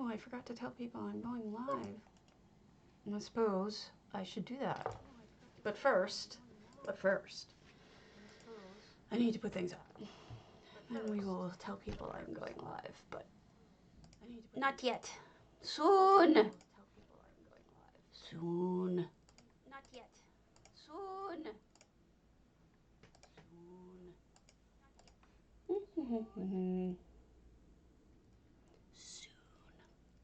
Oh, I forgot to tell people I'm going live. And I suppose I should do that. But first, I need to put things up. Then we will tell people I'm going live, but not yet. Soon. Soon. Not yet. Soon. Soon. Soon.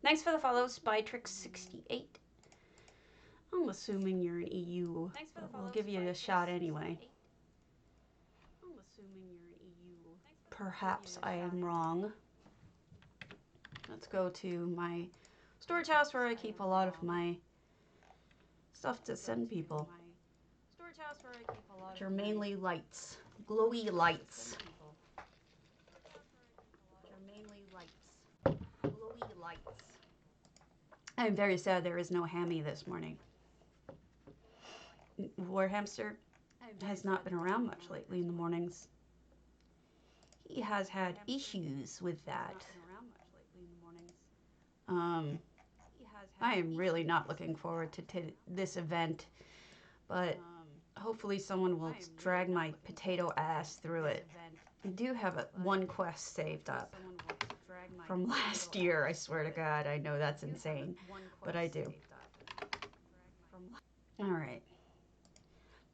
Thanks for the follow, SpyTrix68. I'm assuming you're an EU. Thanks for the follow. We'll give you a shot anyway. I'm assuming you're an EU. Perhaps I am wrong. Let's go to my storage house where I keep a lot of my stuff to send people. Which are mainly lights. Glowy lights. Glowy lights. I'm very sad there is no Hammy this morning. War Hamster has not been around much lately in the mornings. He has had issues with that. I am really not looking forward to this event, but hopefully someone will drag my potato ass through it. I do have one quest saved up from last year, I swear to God. I know that's insane, but I do. Alright.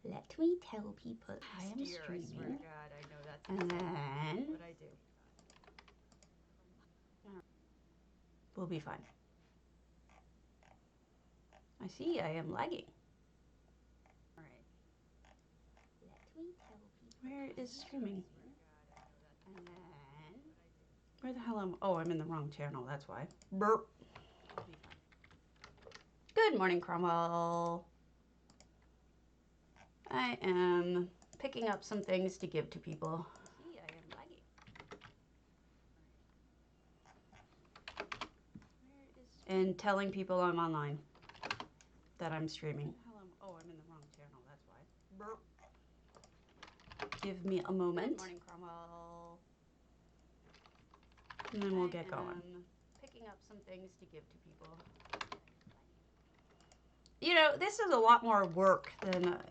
Let me tell people I am streaming, and then we'll be fine. I see I am lagging. Alright. Where is streaming? And then where the hell am I? Oh, I'm in the wrong channel, that's why. Burp. Good morning, Cromwell. I am picking up some things to give to people. See, I am lagging. And telling people I'm online. That I'm streaming. Oh, I'm in the wrong channel, that's why. Burp. Give me a moment. Good morning, Cromwell. And then we'll get going. Picking up some things to give to people. You know, this is a lot more work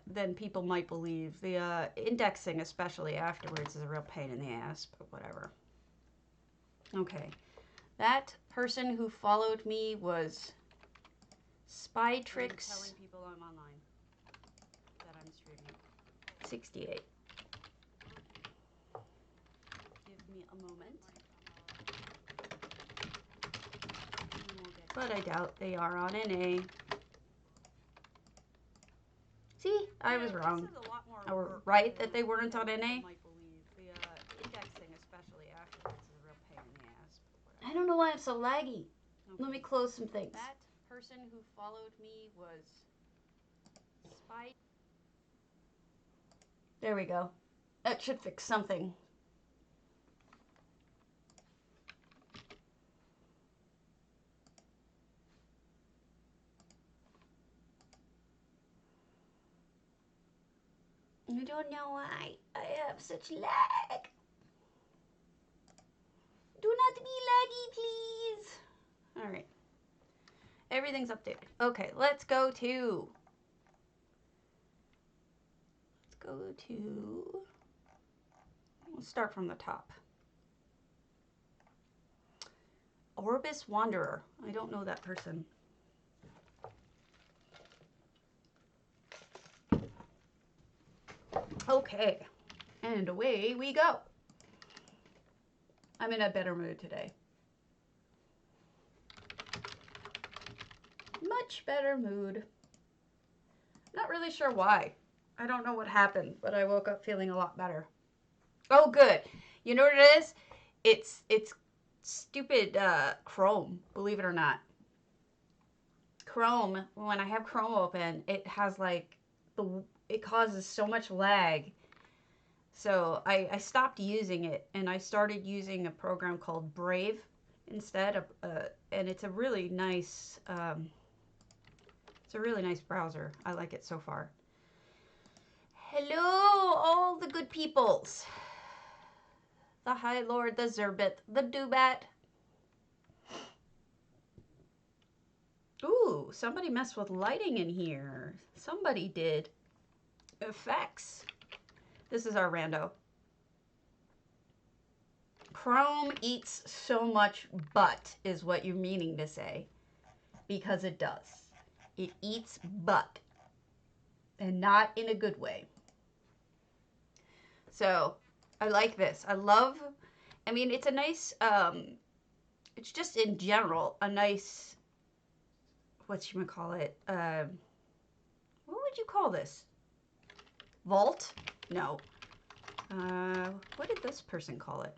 than people might believe. The indexing, especially afterwards, is a real pain in the ass, but whatever. Okay. That person who followed me was SpyTrix. Telling people I'm online. That I'm streaming. 68. Give me a moment. But I doubt they are on NA. See, I was wrong. I was right that they weren't on NA. I don't know why I'm so laggy. Let me close some things. That person who followed me was Spy. There we go. That should fix something. I don't know why I have such lag. Do not be laggy, please. All right. Everything's updated. Okay, let's go to... Let's start from the top. Orbis Wanderer. I don't know that person. Okay, and away we go. I'm in a better mood today. Much better mood. Not really sure why. I don't know what happened, but I woke up feeling a lot better. Oh, good. You know what it is? It's stupid Chrome, believe it or not. Chrome, when I have Chrome open, it has like it causes so much lag. So I stopped using it and I started using a program called Brave instead of and it's a really nice browser. I like it so far. Hello, all the good peoples. The High Lord, the Zerbit, the Doobat. Ooh, somebody messed with lighting in here. Somebody did. Effects. This is our rando. Chrome eats so much butt is what you're meaning to say. Because it does. It eats butt. And not in a good way. So, I like this. I mean, it's a nice, it's just in general, a nice, whatchamacallit, what would you call this? Vault? No. What did this person call it?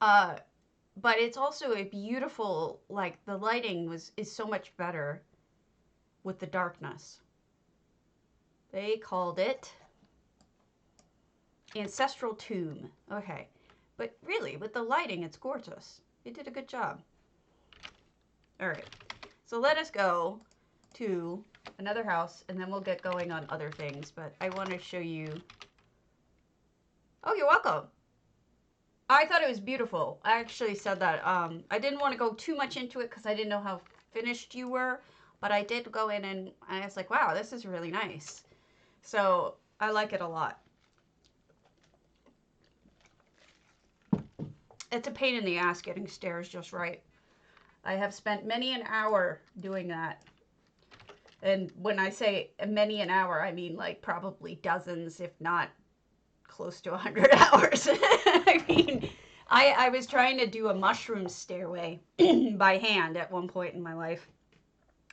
But it's also a beautiful, like, the lighting is so much better with the darkness. They called it Ancestral Tomb. Okay. But really, with the lighting, it's gorgeous. They did a good job. All right. So let us go to another house, and then we'll get going on other things. But I want to show you... Oh, you're welcome. I thought it was beautiful. I actually said that. I didn't want to go too much into it because I didn't know how finished you were. But I did go in and I was like, wow, this is really nice. So I like it a lot. It's a pain in the ass getting stairs just right. I have spent many an hour doing that. And when I say many an hour, I mean like probably dozens, if not close to 100 hours. I mean, I was trying to do a mushroom stairway by hand at one point in my life.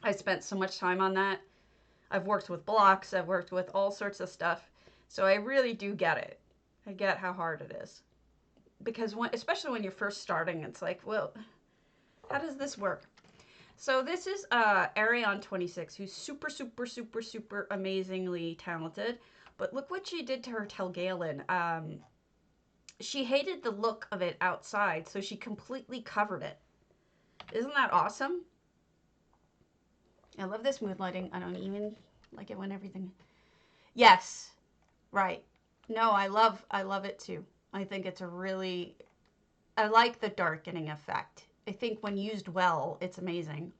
I spent so much time on that. I've worked with blocks. I've worked with all sorts of stuff. So I really do get it. I get how hard it is. Because especially when you're first starting, it's like, well, how does this work? So this is Ariane 26, who's super, super, super, super amazingly talented. But look what she did to her galen. She hated the look of it outside, so she completely covered it. Isn't that awesome? I love this mood lighting. I don't even like it when everything... Yes, right. No, I love it too. I think it's a really... I like the darkening effect. I think when used well, it's amazing.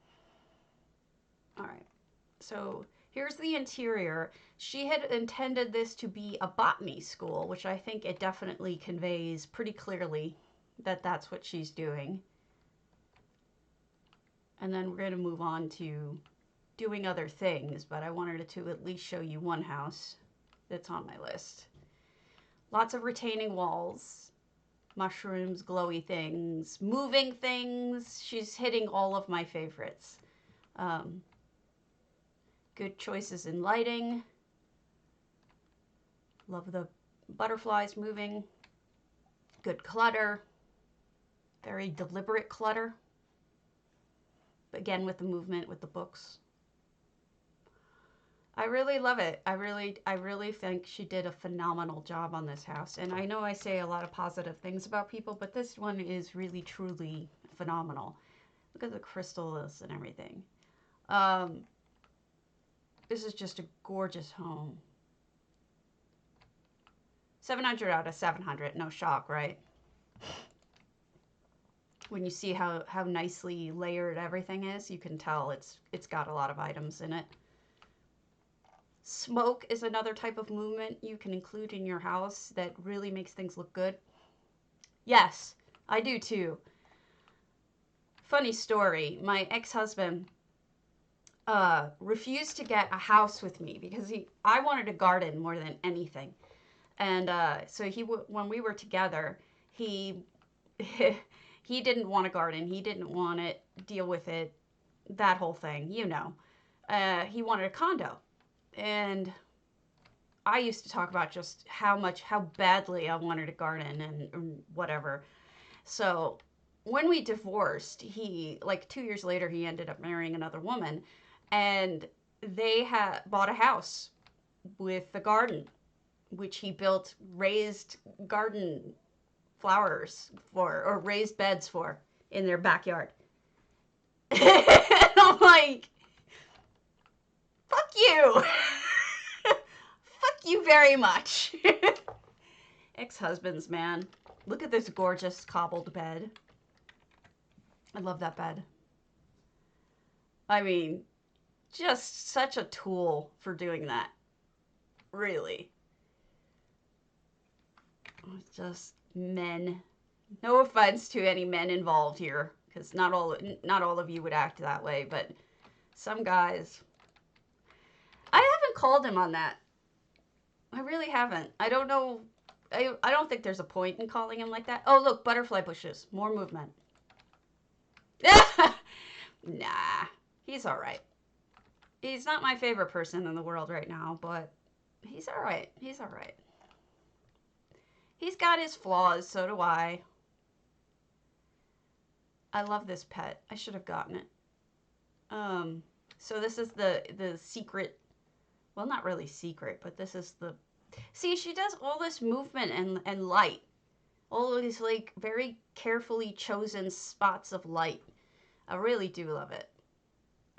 All right, so here's the interior. She had intended this to be a botany school, which I think it definitely conveys pretty clearly that that's what she's doing. And then we're going to move on to doing other things, but I wanted to at least show you one house that's on my list. Lots of retaining walls, mushrooms, glowy things, moving things. She's hitting all of my favorites. Good choices in lighting. Love the butterflies moving. Good clutter. Very deliberate clutter. Again, with the movement, with the books. I really love it. I really think she did a phenomenal job on this house. And I know I say a lot of positive things about people, but this one is really, truly phenomenal. Look at the crystals and everything. This is just a gorgeous home. 700 out of 700. No shock, right? When you see how nicely layered everything is, you can tell it's got a lot of items in it. Smoke is another type of movement you can include in your house that really makes things look good. Yes, I do too. Funny story, my ex-husband refused to get a house with me because I wanted a garden more than anything. And so when we were together, he didn't want a garden. He didn't want it, deal with it, that whole thing, you know. He wanted a condo. And I used to talk about just how badly I wanted a garden and whatever. So when we divorced, like 2 years later, he ended up marrying another woman. And they had bought a house with a garden, which he built raised garden flowers for, or raised beds for, in their backyard. And I'm like, fuck you. Fuck you very much. Ex-husbands, man. Look at this gorgeous cobbled bed. I love that bed. I mean, just such a tool for doing that. Really. Just men. No offense to any men involved here, because not all of you would act that way, but some guys. I haven't called him on that. I really haven't. I don't know. I don't think there's a point in calling him like that. Oh, look, butterfly bushes. More movement. Nah, he's all right. He's not my favorite person in the world right now, but he's all right. He's all right. He's got his flaws, so do I. I love this pet. I should have gotten it. So this is the secret, well, not really secret, but this is the, see, she does all this movement and light. All of these, like, very carefully chosen spots of light. I really do love it.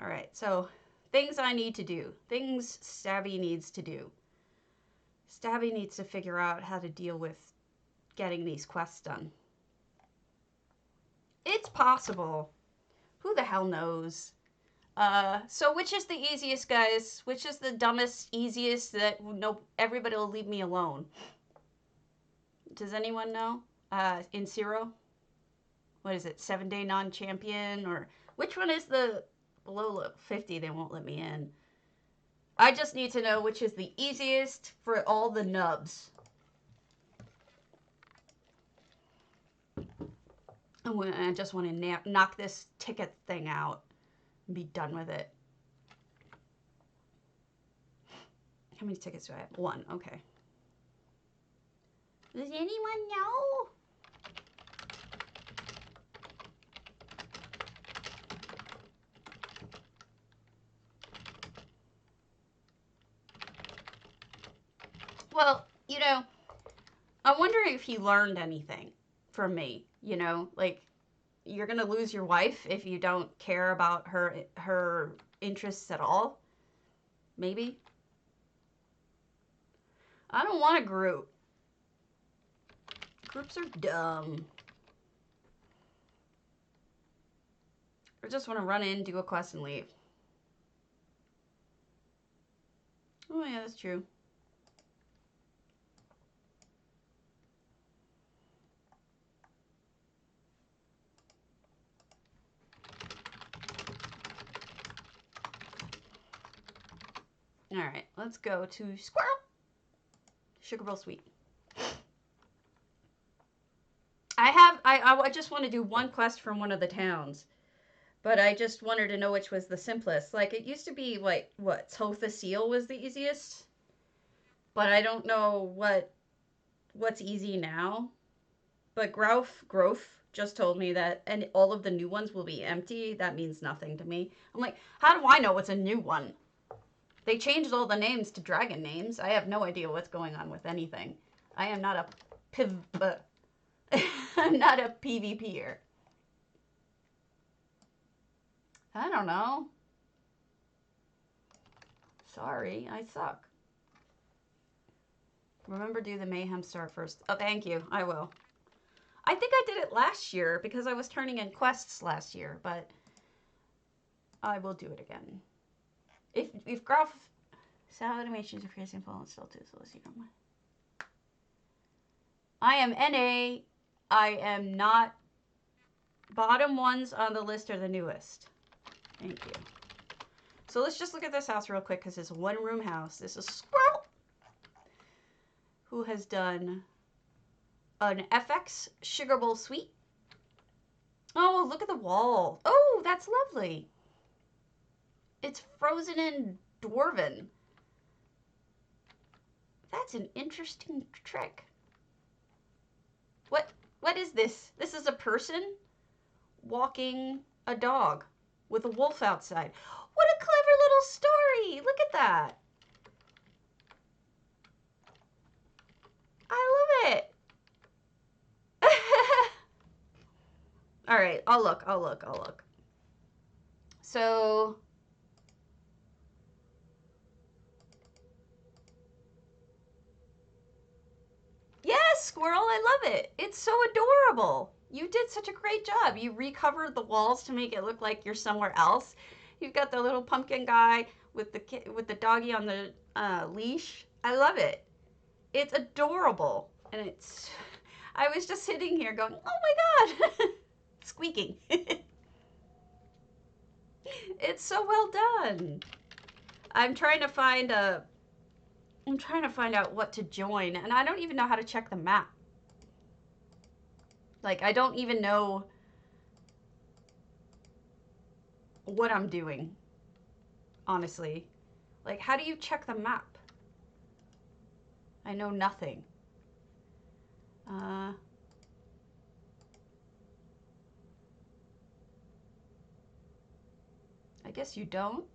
All right, so things I need to do. Things Stabby needs to do. Stabby needs to figure out how to deal with getting these quests done. It's possible. Who the hell knows? So which is the easiest, guys? Which is the dumbest, easiest that no everybody will leave me alone? Does anyone know? In Zero? What is it? 7-day non-champion? Or which one is the below 50 they won't let me in? I just need to know which is the easiest for all the nubs. I just want to knock this ticket thing out and be done with it. How many tickets do I have? 1, okay. Does anyone know? Well, you know, I'm wondering if you learned anything from me, you know, like, you're going to lose your wife if you don't care about her interests at all. Maybe. I don't want a group. Groups are dumb. I just want to run in, do a quest, and leave. Oh, yeah, that's true. All right, let's go to Squirrel. Sugar Bowl Sweet. I just want to do one quest from one of the towns. But I just wanted to know which was the simplest. Like, it used to be, like, what, Totha Seal was the easiest? But I don't know what's easy now. But Growth just told me that, and all of the new ones will be empty. That means nothing to me. I'm like, how do I know what's a new one? They changed all the names to dragon names. I have no idea what's going on with anything. I am not a I'm not a PvPer. I don't know. Sorry, I suck. Remember, do the Mayhem Star first. Oh, thank you. I will. I think I did it last year because I was turning in quests last year, but I will do it again. If graph sound animations are freezing full and still too, so let's see. I am NA. I am not. Bottom ones on the list are the newest. Thank you. So let's just look at this house real quick because it's a one-room house. This is Squirrel, who has done an FX Sugar Bowl Suite. Oh, look at the wall. Oh, that's lovely. It's frozen in Dwarven. That's an interesting trick. What is this? This is a person walking a dog with a wolf outside. What a clever little story. Look at that. I love it. All right, I'll look. So, yes, Squirrel, I love it. It's so adorable. You did such a great job. You recovered the walls to make it look like you're somewhere else. You've got the little pumpkin guy with the doggy on the leash. I love it. It's adorable, and it's. I was just sitting here going, "Oh my god!" Squeaking. It's so well done. I'm trying to find out what to join, and I don't even know how to check the map. Like, I don't even know what I'm doing, honestly. Like, how do you check the map? I know nothing. I guess you don't.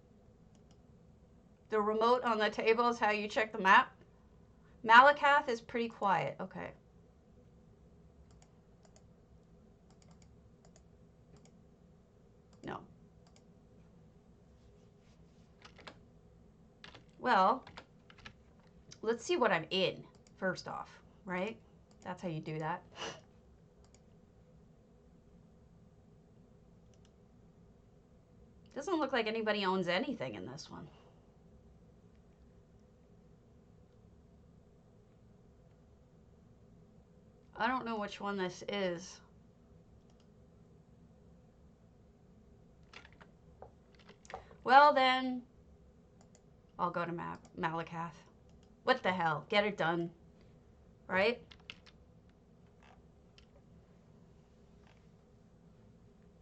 The remote on the table is how you check the map. Malakath is pretty quiet. Okay. No. Well, let's see what I'm in first off, right? That's how you do that. Doesn't look like anybody owns anything in this one. I don't know which one this is. Well then, I'll go to Malakath. What the hell? Get it done. Right?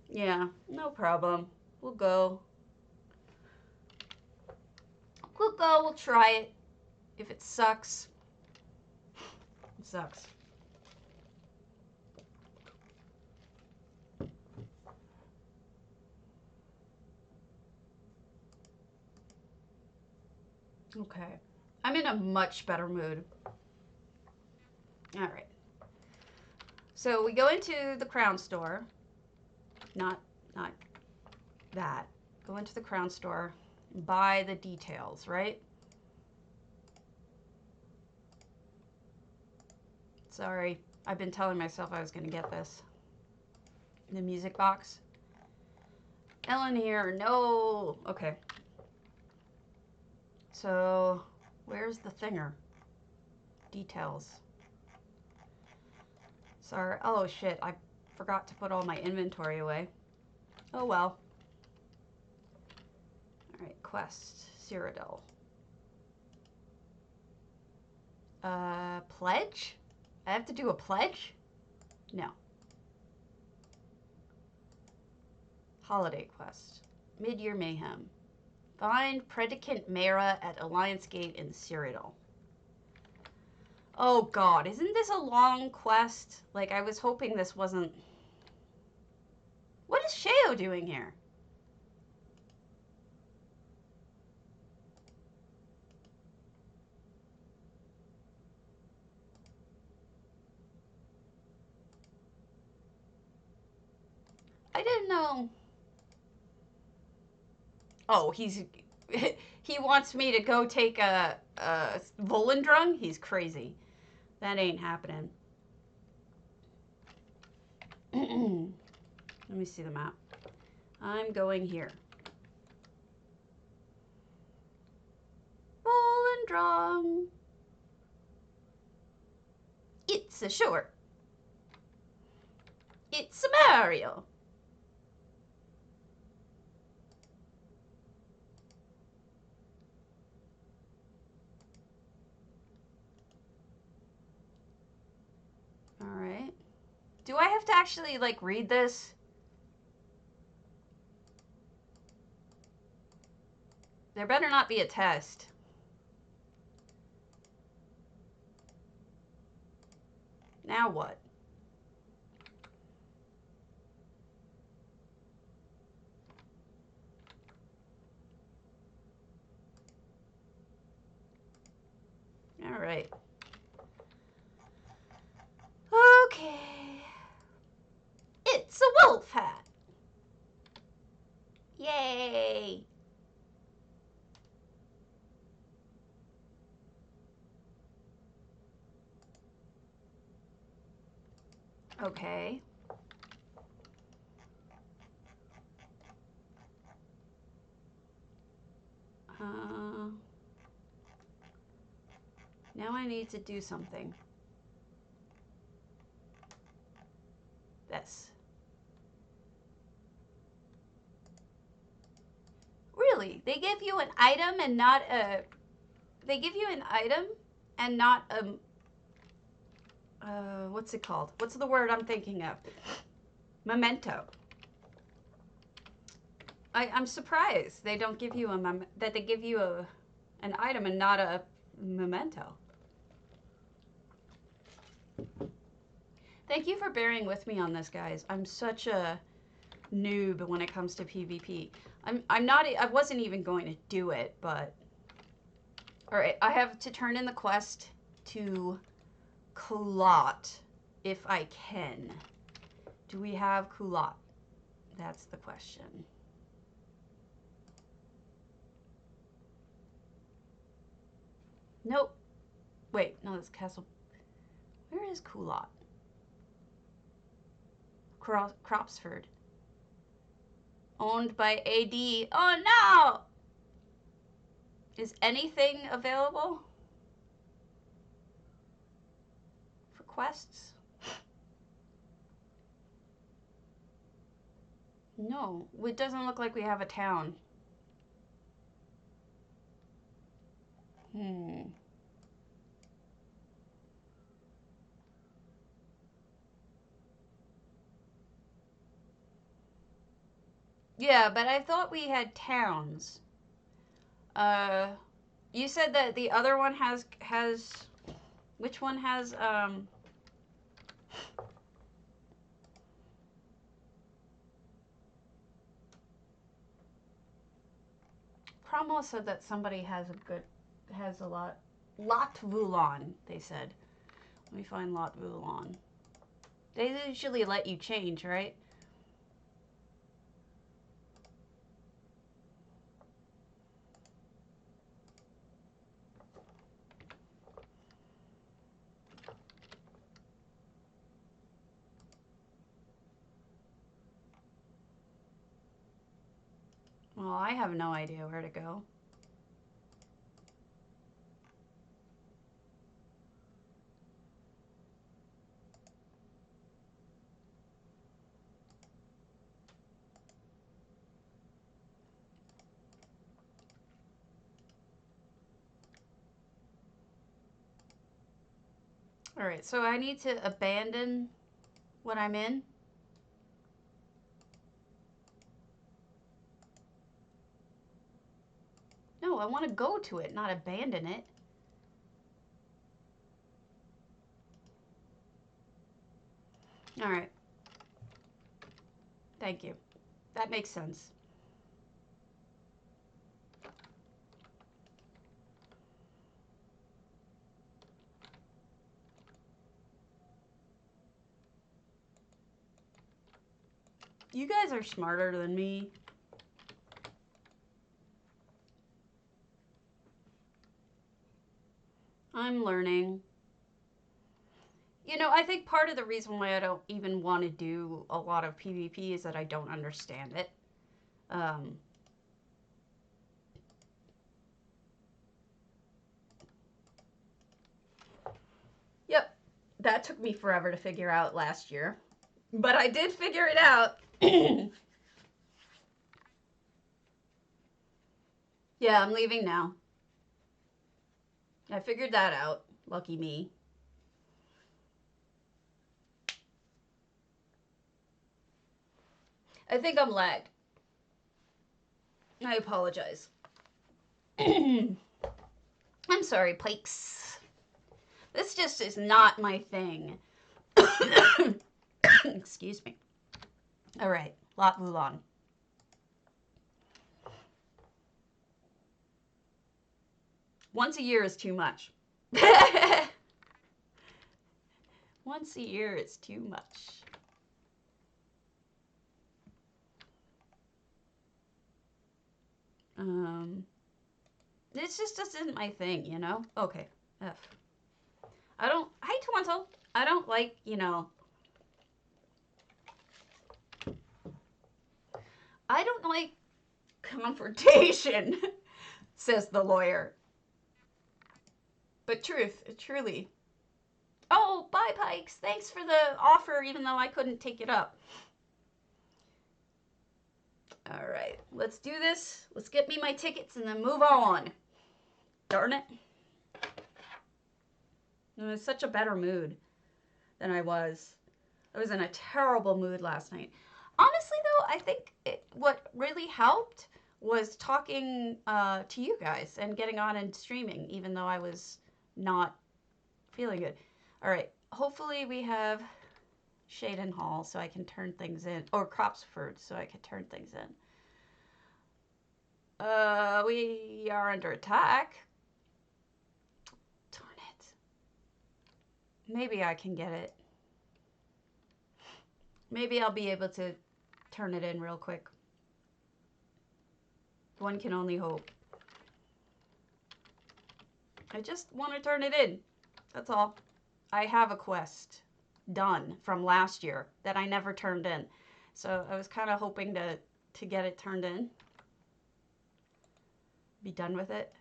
Yeah, no problem. We'll go. We'll go, we'll try it. If it sucks, it sucks. Okay. I'm in a much better mood. All right. So we go into the crown store. Not that. Go into the crown store, buy the details, right? Sorry, I've been telling myself I was going to get this. The music box. Ellen here, no. Okay. So, where's the thinger? Details. Sorry. Oh shit, I forgot to put all my inventory away. Oh well. Alright, quest. Cyrodiil. Pledge? I have to do a pledge? No. Holiday quest. Mid-year mayhem. Find predicant Mara at Alliance Gate in Cyrodiil. Oh god, isn't this a long quest? Like, I was hoping this wasn't... What is Sheo doing here? I didn't know. Oh, he's... he wants me to go take a Volendrung? He's crazy. That ain't happening. Let me see the map. I'm going here. Volendrung. It's a shore. It's a Mario. Alright. Do I have to actually, like, read this? There better not be a test. Now what? Alright. Okay. It's a wolf hat. Yay. Okay. Now I need to do something. This. Really? They give you an item and not a... They give you an item and not a... what's it called? What's the word I'm thinking of? Memento. I'm surprised they don't give you that they give you an item and not a memento. Thank you for bearing with me on this, guys. I'm such a noob when it comes to PvP. I wasn't even going to do it, but all right, I have to turn in the quest to culotte if I can. Do we have culotte? That's the question. Nope. Wait, no, it's Castle. Where is culotte? Cropsford. Owned by AD. Oh no! Is anything available for quests? No, it doesn't look like we have a town. Yeah, but I thought we had towns. You said that the other one has which one has Promo said that somebody has a lot. Lot Voulon, they said. Let me find Lot Voulon. They usually let you change, right? Well, I have no idea where to go. All right, so I need to abandon what I'm in. No, I want to go to it, not abandon it. All right. Thank you. That makes sense. You guys are smarter than me. I'm learning. You know, I think part of the reason why I don't even want to do a lot of PvP is that I don't understand it. Yep, that took me forever to figure out last year. But I did figure it out. Yeah, I'm leaving now. I figured that out. Lucky me. I think I'm lagged. I apologize. I'm sorry, Pikes. This just is not my thing. Excuse me. All right, Lot Voulon. Once a year is too much. Once a year is too much. This just isn't my thing, you know? Okay, F. Hi, Toronto. I don't like, you know, I don't like confrontation. says the lawyer. But truly. Oh, bye, Pikes. Thanks for the offer, even though I couldn't take it up. All right, let's do this. Let's get me my tickets and then move on. Darn it. I'm in such a better mood than I was. I was in a terrible mood last night. Honestly, though, I think what really helped was talking to you guys and getting on and streaming, even though I was not feeling good. All right, hopefully we have Shade and Hall so I can turn things in, or Cropsford so I can turn things in. We are under attack. Darn it. Maybe I can get it. Maybe I'll be able to turn it in real quick. One can only hope. I just want to turn it in. That's all. I have a quest done from last year that I never turned in. So I was kind of hoping to get it turned in. Be done with it.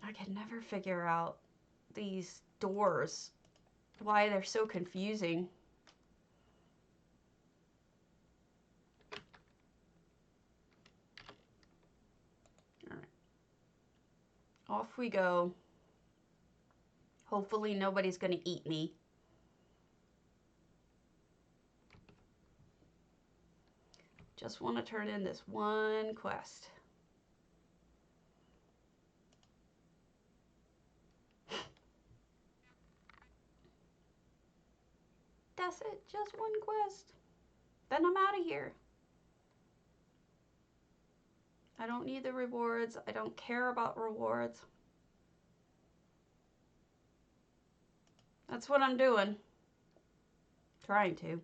I can never figure out these doors, why they're so confusing. All right. Off we go. Hopefully nobody's going to eat me. Just want to turn in this one quest. That's it, just one quest. Then I'm out of here. I don't need the rewards. I don't care about rewards. That's what I'm doing. Trying to.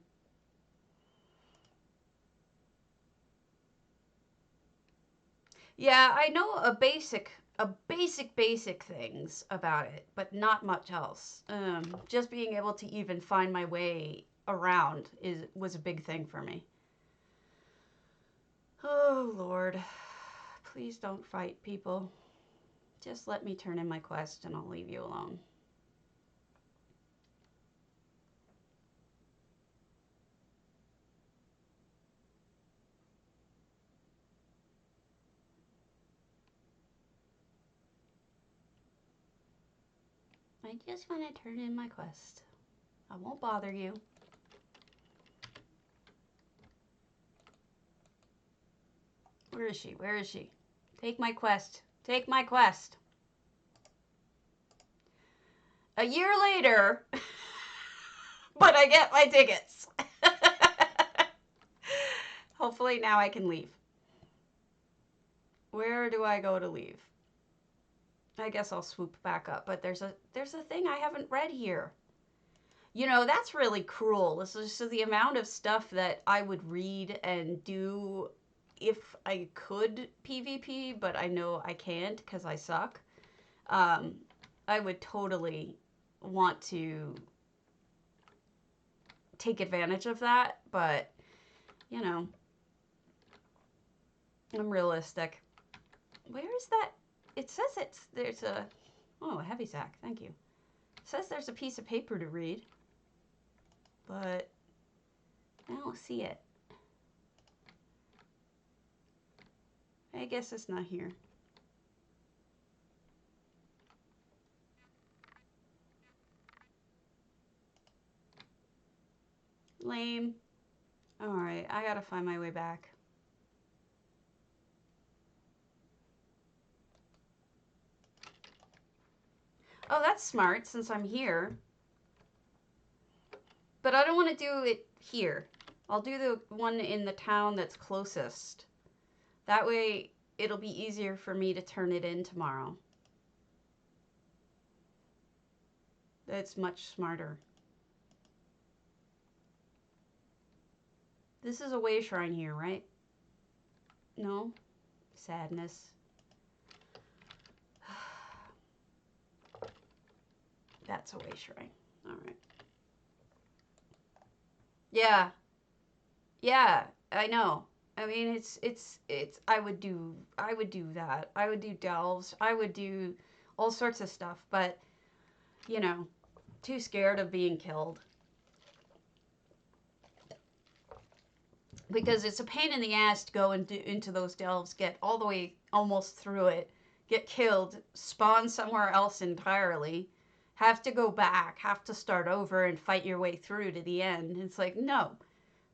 Yeah, I know a basic things about it, but not much else. Just being able to even find my way around was a big thing for me. Oh, Lord. Please don't fight, people. Just let me turn in my quest and I'll leave you alone. I just want to turn in my quest. I won't bother you. Where is she? Where is she? Take my quest. Take my quest. A year later, but I get my tickets. Hopefully now I can leave. Where do I go to leave? I guess I'll swoop back up, but there's a thing I haven't read here. You know, that's really cruel. This is just the amount of stuff that I would read and do if I could PvP, but I know I can't because I suck. I would totally want to take advantage of that, but, you know, I'm realistic. Where is that? It says there's a, oh, a heavy sack, thank you. It says there's a piece of paper to read, but I don't see it. I guess it's not here. Lame. Alright, I gotta find my way back. Oh, that's smart since I'm here. But I don't want to do it here. I'll do the one in the town that's closest. That way, it'll be easier for me to turn it in tomorrow. That's much smarter. This is a way shrine here, right? No? Sadness. That's a way shrine. Alright. Yeah. Yeah, I know. I mean, it's I would do that. I would do delves. I would do all sorts of stuff, but you know, too scared of being killed because it's a pain in the ass to go into those delves, get all the way almost through it, get killed, spawn somewhere else entirely, have to go back, have to start over and fight your way through to the end. It's like, no,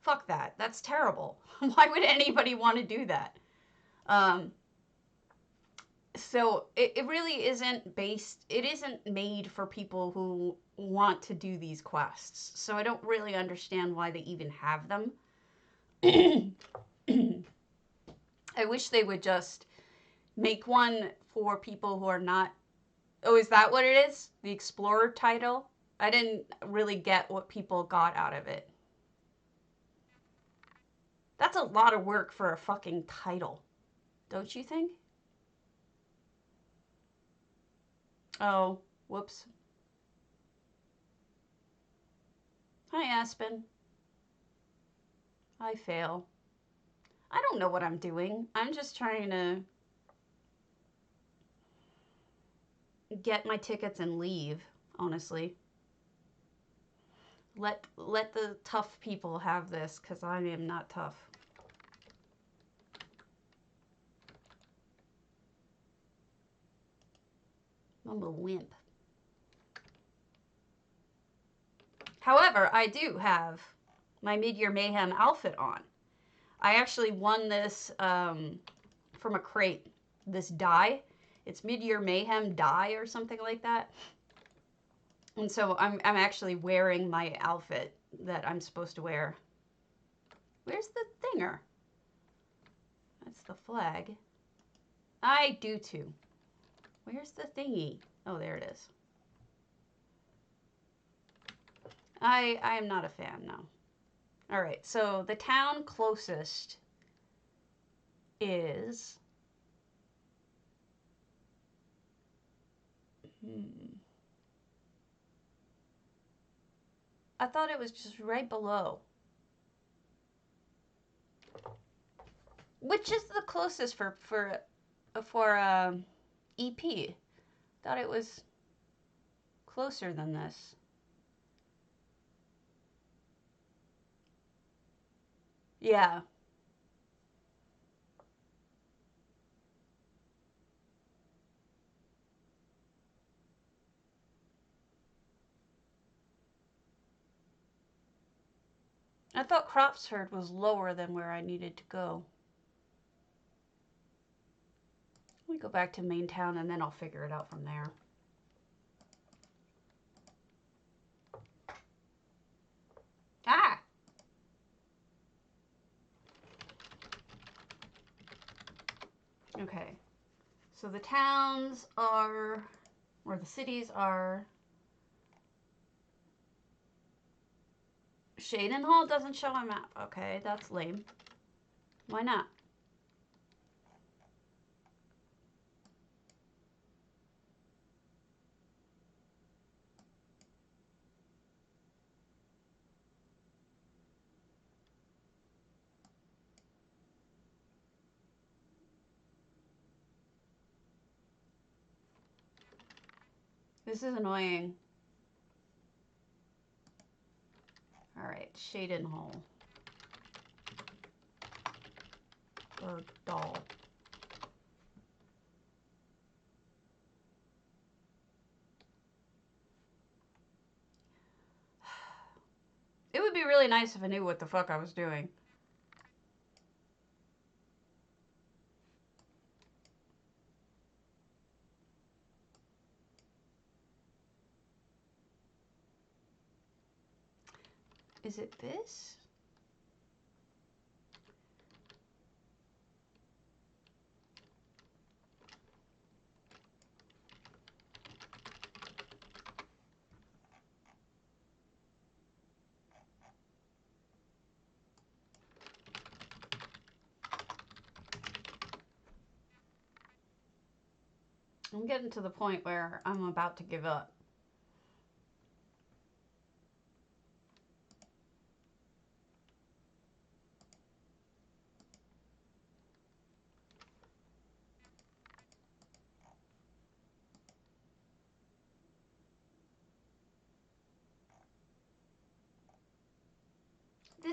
fuck that. That's terrible. Why would anybody want to do that? Um, so it really it isn't made for people who want to do these quests. So I don't really understand why they even have them. I wish they would just make one for people who are not. Oh, is that what it is? The Explorer title? I didn't really get what people got out of it. That's a lot of work for a fucking title, don't you think? Oh, whoops. Hi, Aspen. I fail. I don't know what I'm doing. I'm just trying to get my tickets and leave, honestly. Let the tough people have this, because I am not tough. I'm a wimp. However, I do have my Mid-Year Mayhem outfit on. I actually won this from a crate. This dye. It's Mid-Year Mayhem dye or something like that. And so I'm actually wearing my outfit that I'm supposed to wear. Where's the thinger? That's the flag. I do too. Where's the thingy? Oh, there it is. I am not a fan, no. All right, so the town closest is... I thought it was just right below. Which is the closest for EP? Thought it was closer than this. Yeah. I thought Cropsford was lower than where I needed to go. Let me go back to main town and then I'll figure it out from there. Ah! Okay. So the towns are, or the cities are... Shadenhall doesn't show a map. Okay, that's lame. Why not? This is annoying. Alright, Shadenhall. Or doll. It would be really nice if I knew what the fuck I was doing. Is it this? I'm getting to the point where I'm about to give up.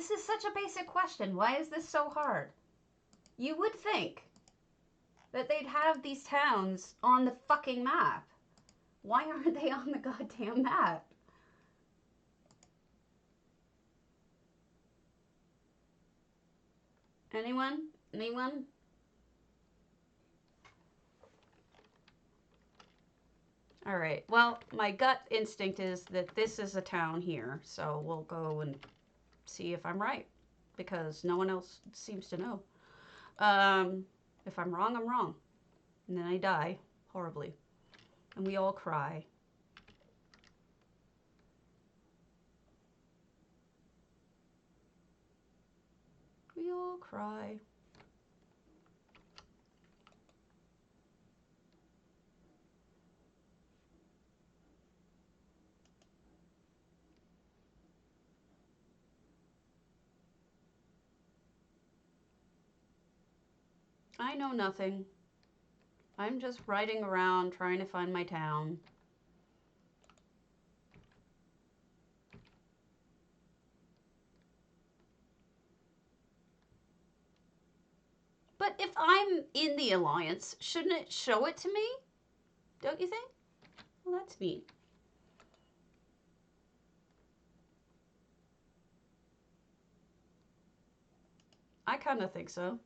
This is such a basic question. Why is this so hard? You would think that they'd have these towns on the fucking map. Why aren't they on the goddamn map? Anyone? Anyone? All right. Well, my gut instinct is that this is a town here, so we'll go and see if I'm right, because no one else seems to know. If I'm wrong, I'm wrong. And then I die horribly. And we all cry. We all cry. I know nothing. I'm just riding around trying to find my town. But if I'm in the Alliance, shouldn't it show it to me? Don't you think? Well, that's neat. I kind of think so.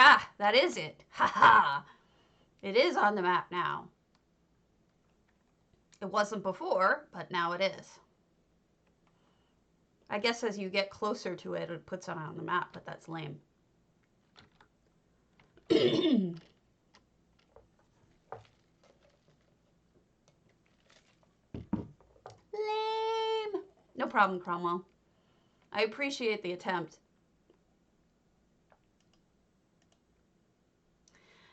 Ah, that is it. Ha ha. It is on the map now. It wasn't before, but now it is. I guess as you get closer to it, it puts it on the map, but that's lame. Lame. No problem, Cromwell. I appreciate the attempt.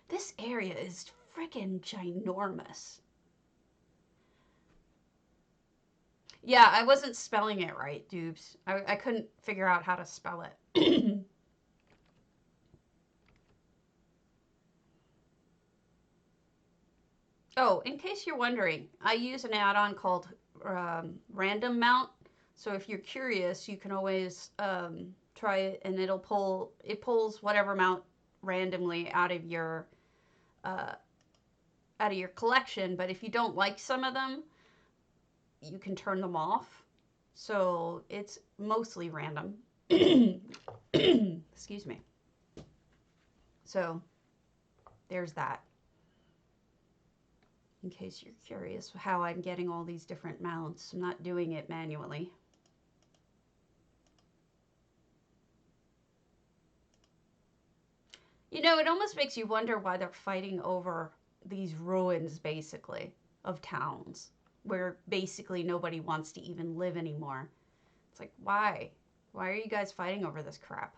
This area is freaking ginormous. Yeah, I wasn't spelling it right, dupes. I couldn't figure out how to spell it. Oh, in case you're wondering, I use an add-on called Random Mount. So if you're curious, you can always try it, and it pulls whatever mount randomly out of your collection. But if you don't like some of them, you can turn them off. So it's mostly random. Excuse me. So there's that. In case you're curious how I'm getting all these different mounts. I'm not doing it manually. You know, it almost makes you wonder why they're fighting over these ruins, basically, of towns, where basically nobody wants to even live anymore. It's like, why? Why are you guys fighting over this crap?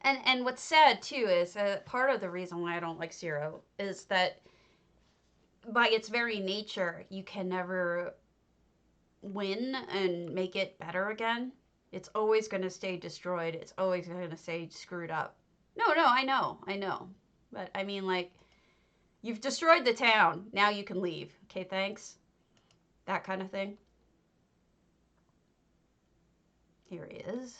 And what's sad, too, is part of the reason why I don't like Zero is that by its very nature, you can never win and make it better again. It's always going to stay destroyed. It's always going to stay screwed up. No, I know. But I mean, like, you've destroyed the town. Now you can leave. Okay, thanks. That kind of thing. Here he is.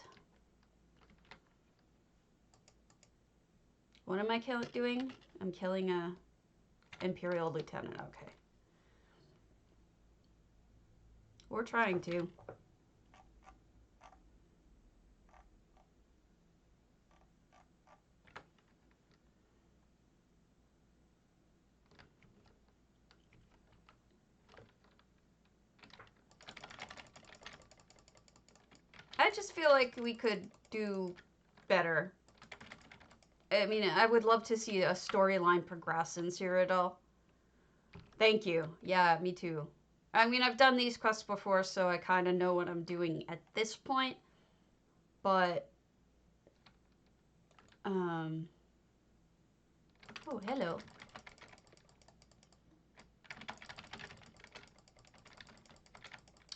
What am I doing? I'm killing a Imperial Lieutenant. Okay. We're trying to. I just feel like we could do better. I mean, I would love to see a storyline progress in Cyrodiil. Thank you. Yeah, me too. I mean, I've done these quests before, so I kind of know what I'm doing at this point. But, oh, hello.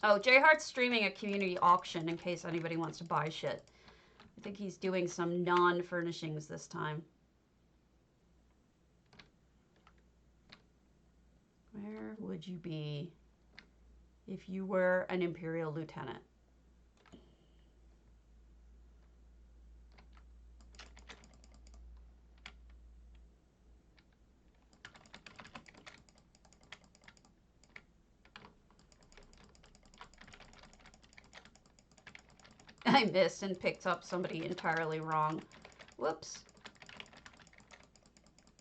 Oh, J Hart's streaming a community auction in case anybody wants to buy shit. I think he's doing some non-furnishings this time. Where would you be if you were an Imperial Lieutenant? I missed and picked up somebody entirely wrong. Whoops.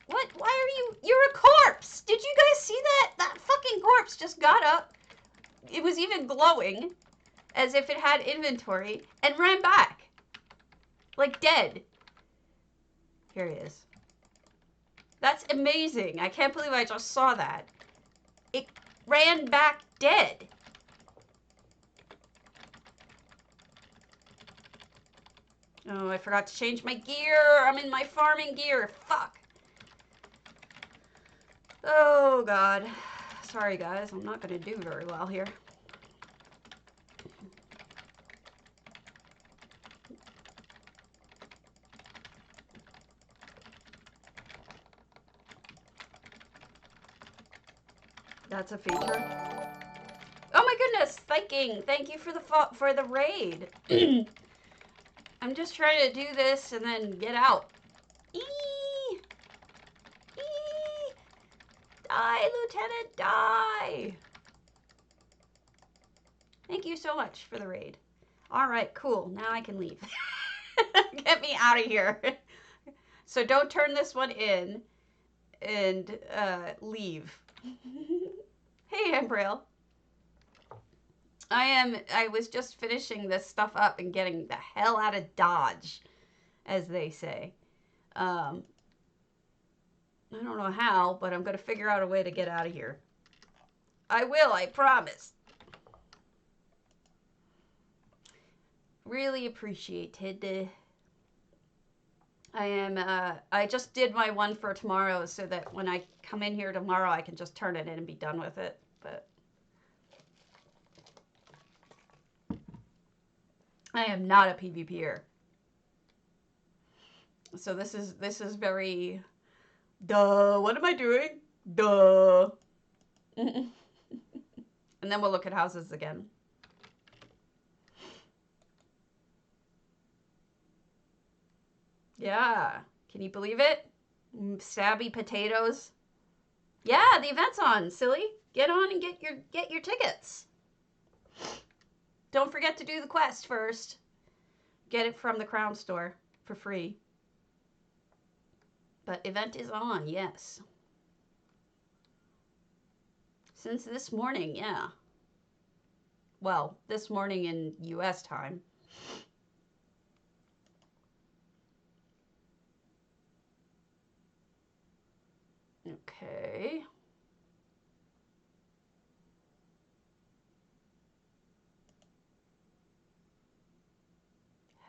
What? Why are you? You're a corpse! Did you guys see that? That fucking corpse just got up. It was even glowing, as if it had inventory, and ran back. Like dead. Here he is. That's amazing. I can't believe I just saw that. It ran back dead. Oh, I forgot to change my gear. I'm in my farming gear. Fuck. Oh, God. Sorry, guys. I'm not going to do very well here. That's a feature. Oh my goodness, thank you for the raid. I'm just trying to do this and then get out. Eee! Eee! Die, Lieutenant, die! Thank you so much for the raid. All right, cool. Now I can leave. Get me out of here. So don't turn this one in and leave. Hey, Embrail. I was just finishing this stuff up and getting the hell out of Dodge, as they say. I don't know how, but I'm going to figure out a way to get out of here. I will, I promise. Really appreciated. I just did my one for tomorrow so that when I come in here tomorrow, I can just turn it in and be done with it, but I am not a PvPer. So this is very, duh, what am I doing? Duh. And then we'll look at houses again. Yeah. Can you believe it? Stabby potatoes. Yeah, the event's on, silly. Get on and get your tickets. Don't forget to do the quest first. Get it from the Crown store for free. But event is on, yes. Since this morning, yeah. Well, this morning in US time. Okay.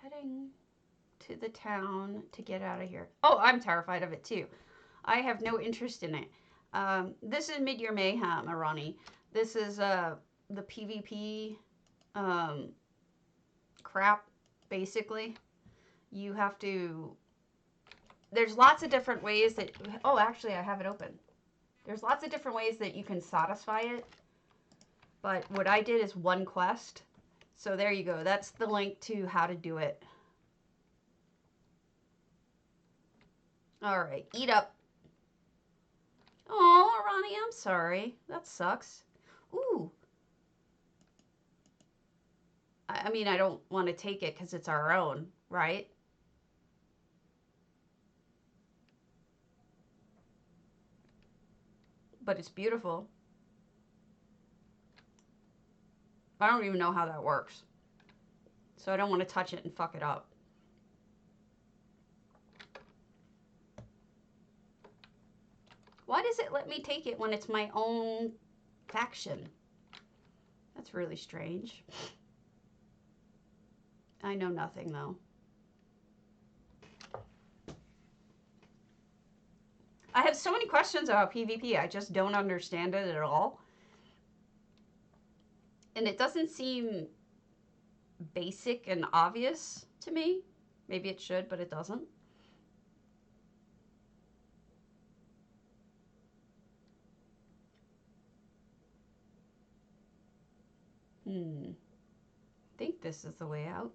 Heading to the town to get out of here. Oh, I'm terrified of it too. I have no interest in it. This is Mid-Year Mayhem, Arani. This is the PvP crap, basically. You have to... There's lots of different ways that... Oh, actually, I have it open. There's lots of different ways that you can satisfy it. But what I did is one quest. So there you go. That's the link to how to do it. All right, eat up. Oh, Ronnie, I'm sorry. That sucks. Ooh. I mean, I don't want to take it because it's our own, right? But it's beautiful. I don't even know how that works. So I don't want to touch it and fuck it up. Why does it let me take it when it's my own faction? That's really strange. I know nothing, though. I have so many questions about PvP. I just don't understand it at all. And it doesn't seem basic and obvious to me. Maybe it should, but it doesn't. I think this is the way out.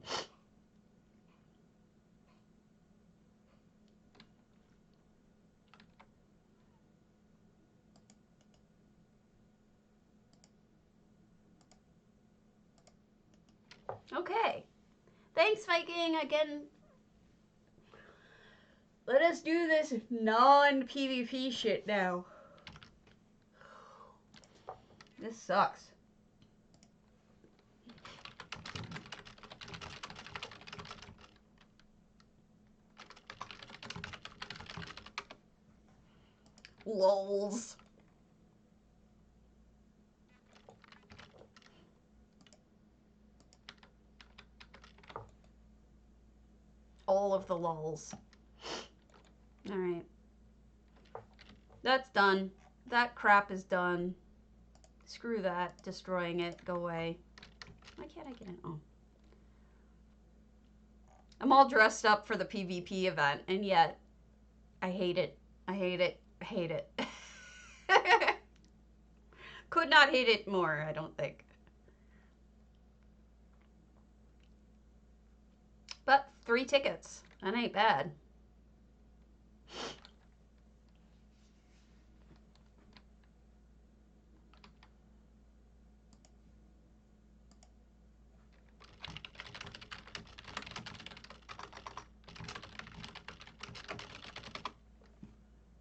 Okay. Thanks, Viking. Again, let us do this non-PvP shit now. This sucks. Lols. All of the lols. Alright. That's done. That crap is done. Screw that. Destroying it. Go away. Why can't I get in? Oh. I'm all dressed up for the PvP event, and yet I hate it. I hate it. I hate it. Could not hate it more, I don't think. But 3 tickets. That ain't bad.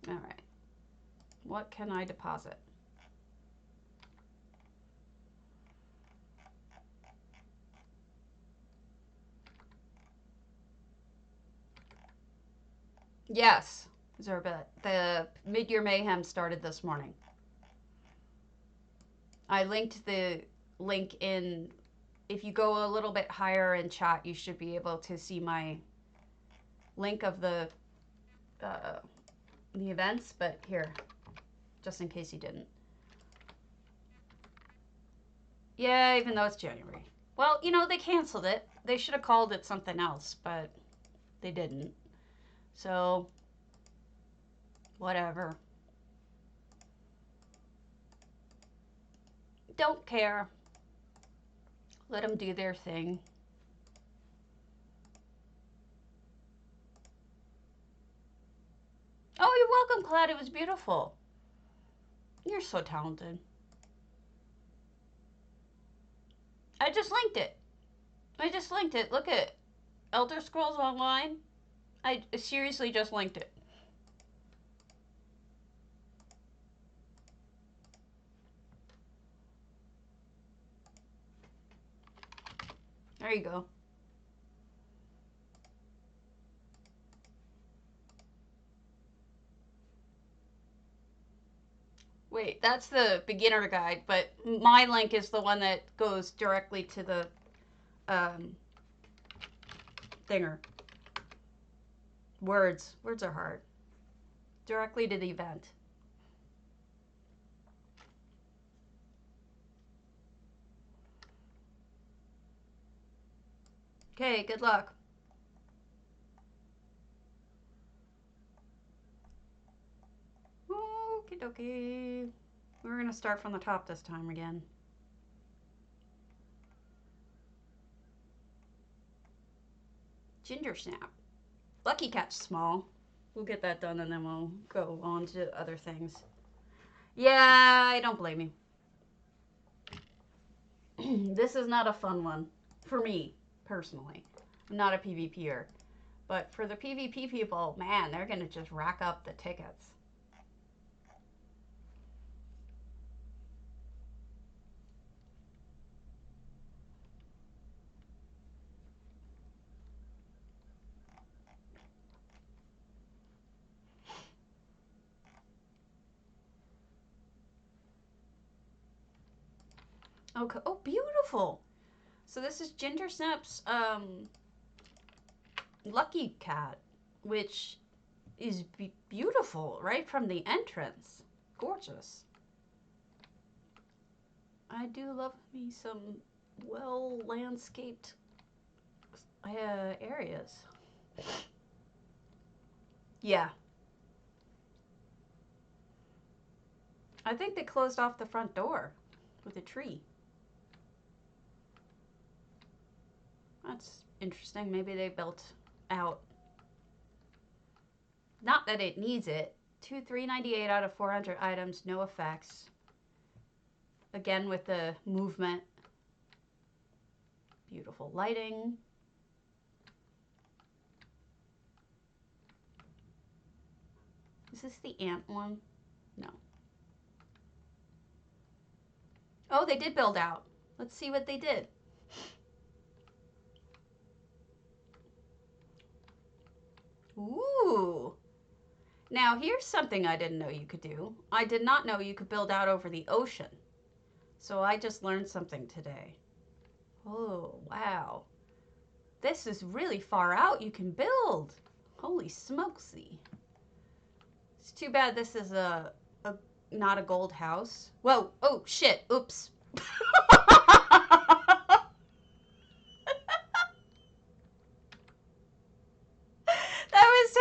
All right. What can I deposit? Yes, Zerbet. The Mid-Year Mayhem started this morning. I linked the link in. If you go a little bit higher in chat, you should be able to see my link of the events. But here, just in case you didn't. Yeah, even though it's January. Well, you know, they canceled it. They should have called it something else, but they didn't. So, whatever. Don't care. Let them do their thing. Oh, you're welcome, Clad. It was beautiful. You're so talented. I just linked it. I just linked it. Look at Elder Scrolls Online. I seriously just linked it. There you go. Wait, that's the beginner guide, but my link is the one that goes directly to the thinger. Words are hard. Directly to the event. Okay, good luck. Okie dokie. We're gonna start from the top this time again. Ginger snap. Lucky catch small. We'll get that done and then we'll go on to other things. Yeah, I don't blame you. This is not a fun one for me, personally. I'm not a PvPer. But for the PvP people, man, they're going to just rack up the tickets. Okay. Oh, beautiful. So this is Ginger Snap's Lucky Cat, which is beautiful right from the entrance. Gorgeous. I do love me some well landscaped areas. Yeah. I think they closed off the front door with a tree. That's interesting. Maybe they built out. Not that it needs it. 398 out of 400 items, no effects. Again with the movement. Beautiful lighting. Is this the ant one? No. Oh, they did build out. Let's see what they did. Ooh. Now, here's something I didn't know you could do. I did not know you could build out over the ocean. So I just learned something today. Oh, wow. This is really far out you can build. Holy smokesy. It's too bad this is not a gold house. Whoa, oh shit, oops. That was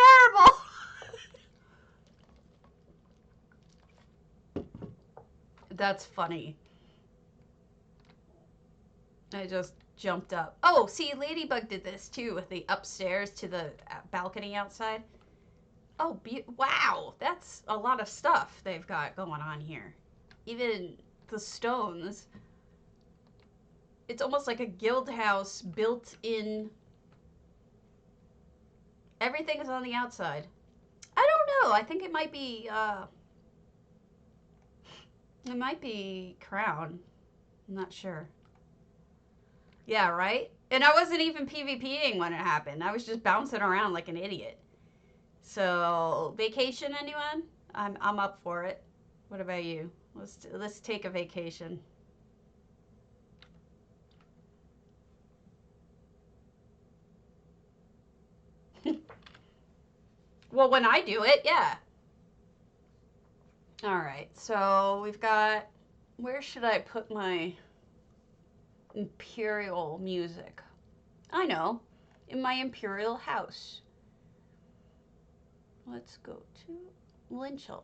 terrible. That's funny. I just jumped up. Oh, see, Ladybug did this too with the upstairs to the balcony outside. Oh, wow, that's a lot of stuff they've got going on here. Even the stones. It's almost like a guild house built in. Everything is on the outside. I don't know. I think it might be Crown. I'm not sure. Yeah, right? And I wasn't even PvPing when it happened. I was just bouncing around like an idiot. So, vacation, anyone? I'm up for it. What about you? Let's take a vacation. Well, when I do it, yeah. All right. So, we've got, where should I put my imperial music? I know, in my imperial house. Let's go to Lynchel.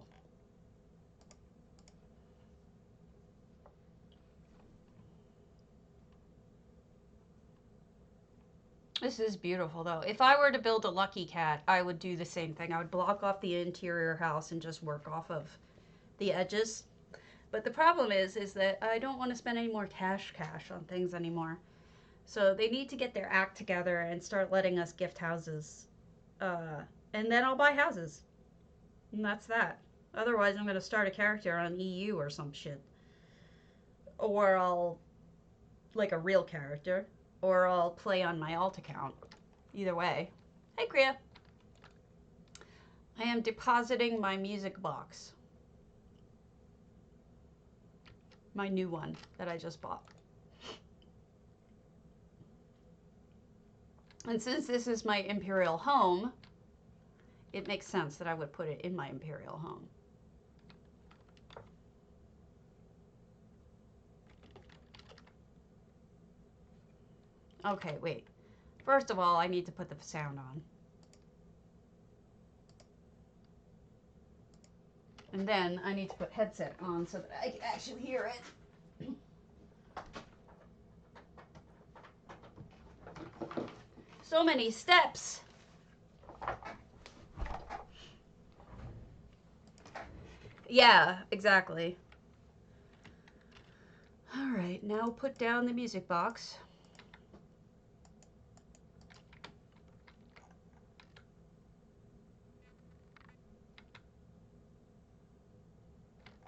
This is beautiful, though. If I were to build a lucky cat, I would do the same thing. I would block off the interior house and just work off of the edges. But the problem is that I don't want to spend any more cash on things anymore. So they need to get their act together and start letting us gift houses. And then I'll buy houses. And that's that. Otherwise, I'm going to start a character on EU or some shit. Or I'll, like a real character. Or I'll play on my alt account. Either way. Hey, Kriya. I am depositing my music box. My new one that I just bought. And since this is my imperial home, it makes sense that I would put it in my imperial home. Okay, wait. First of all, I need to put the sound on. And then I need to put headset on so that I can actually hear it. So many steps. Yeah, exactly. All right, now put down the music box.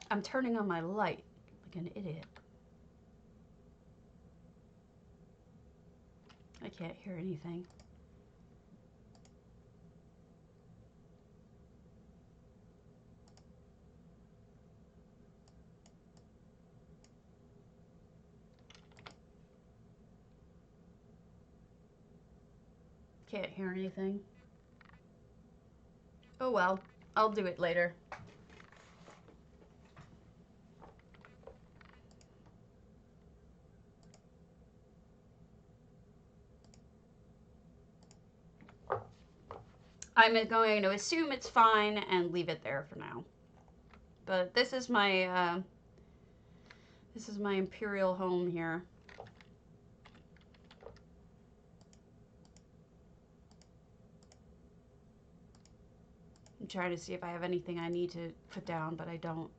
I'm turning on my light like an idiot. I can't hear anything. Can't hear anything. Oh well, I'll do it later. I'm going to assume it's fine and leave it there for now. But this is my imperial home here. I'm trying to see if I have anything I need to put down, but I don't.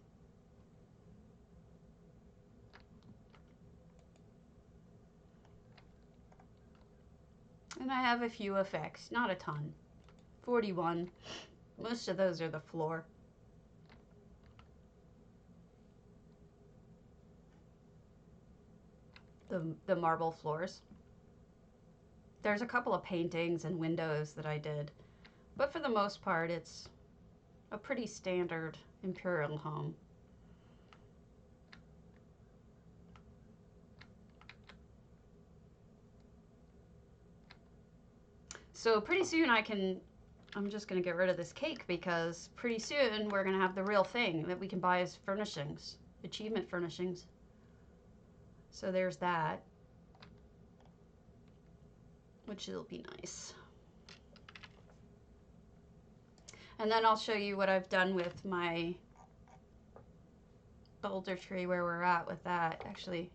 And I have a few effects, not a ton. 41. Most of those are the floor. The marble floors. There's a couple of paintings and windows that I did, but for the most part, it's a pretty standard imperial home. So pretty soon I'm just going to get rid of this cake because pretty soon we're going to have the real thing that we can buy as furnishings, achievement furnishings. So there's that, which will be nice. And then I'll show you what I've done with my boulder tree, where we're at with that. Actually,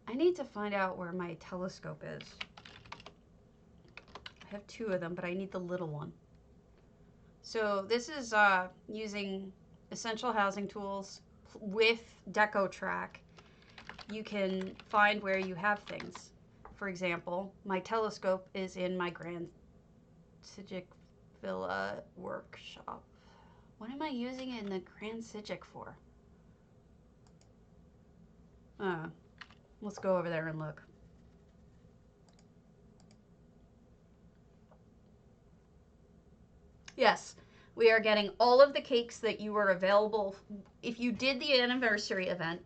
I need to find out where my telescope is. I have two of them, but I need the little one. So this is using essential housing tools with Deco Track. You can find where you have things. For example, my telescope is in my Grand Psijic Villa workshop. What am I using it in the Grand Psijic for? Let's go over there and look. Yes, we are getting all of the cakes that you were available. If you did the anniversary event,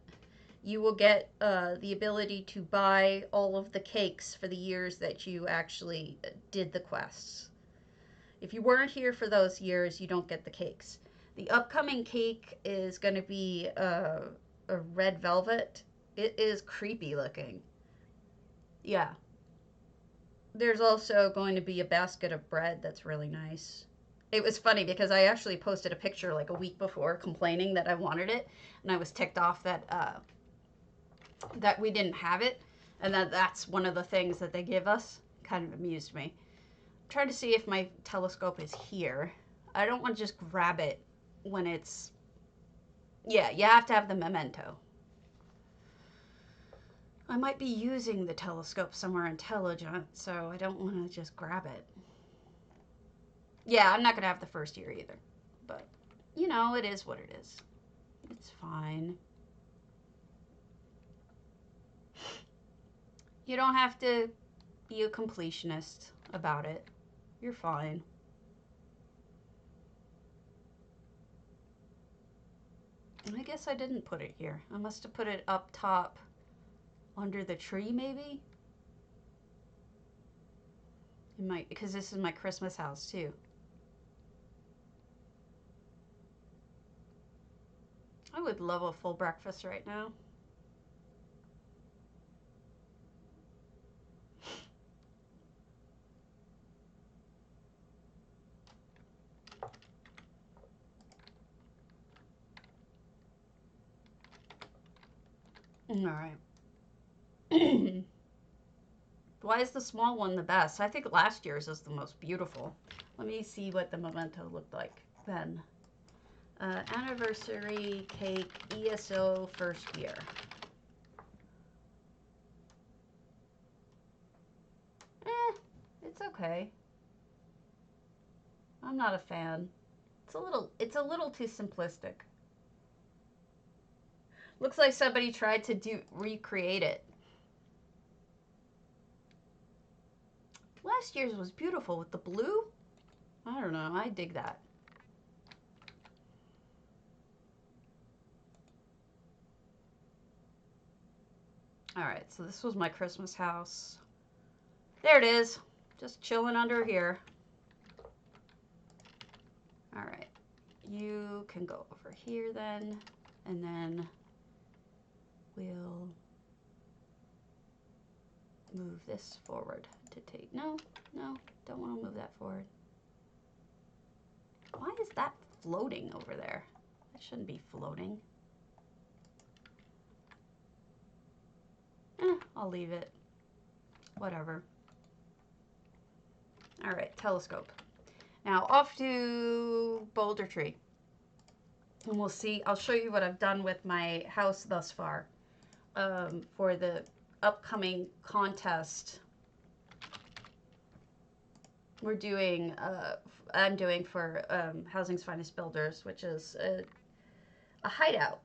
you will get the ability to buy all of the cakes for the years that you actually did the quests. If you weren't here for those years, you don't get the cakes. The upcoming cake is going to be a red velvet. It is creepy looking. Yeah. There's also going to be a basket of bread that's really nice. It was funny because I actually posted a picture like a week before complaining that I wanted it, and I was ticked off that that we didn't have it, and that's one of the things that they give us. Kind of amused me. I'm trying to see if my telescope is here. I don't want to just grab it when it's... Yeah, you have to have the memento. I might be using the telescope somewhere intelligent, so I don't want to just grab it. Yeah, I'm not going to have the first year either. But, you know, it is what it is. It's fine. You don't have to be a completionist about it. You're fine. I guess I didn't put it here. I must have put it up top under the tree, maybe? It might, because this is my Christmas house, too. I would love a full breakfast right now. All right. Why is the small one the best? I think last year's is the most beautiful. Let me see what the memento looked like then. Anniversary cake, ESO first year. It's okay. I'm not a fan. It's a little too simplistic. Looks like somebody tried to recreate it. Last year's was beautiful with the blue. I don't know, I dig that. All right, so this was my Christmas house. There it is, just chilling under here. All right, you can go over here then, and then we'll move this forward to take, no, don't want to move that forward. Why is that floating over there? That shouldn't be floating. I'll leave it. Whatever. All right, telescope. Now off to Boulder Tree. And we'll see, I'll show you what I've done with my house thus far for the upcoming contest. We're doing, I'm doing for Housing's Finest Builders, which is a hideout.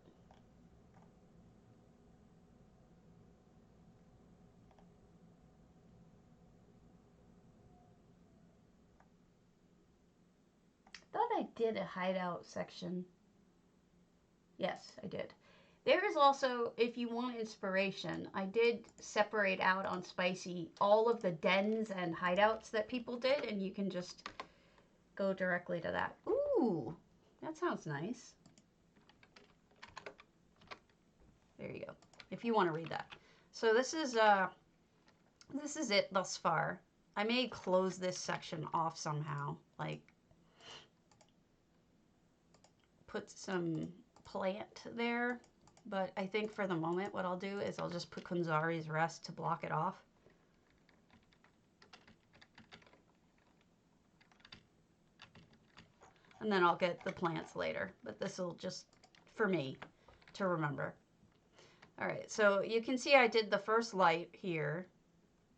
I thought I did a hideout section. Yes, I did. There is also, if you want inspiration, I did separate out on Spicy all of the dens and hideouts that people did, and you can just go directly to that. Ooh, that sounds nice. There you go, if you want to read that. So this is it thus far. I may close this section off somehow, like put some plant there, but I think for the moment what I'll do is I'll just put Kunzari's Rest to block it off. And then I'll get the plants later, but this will just, for me, to remember. All right, so you can see I did the first light here,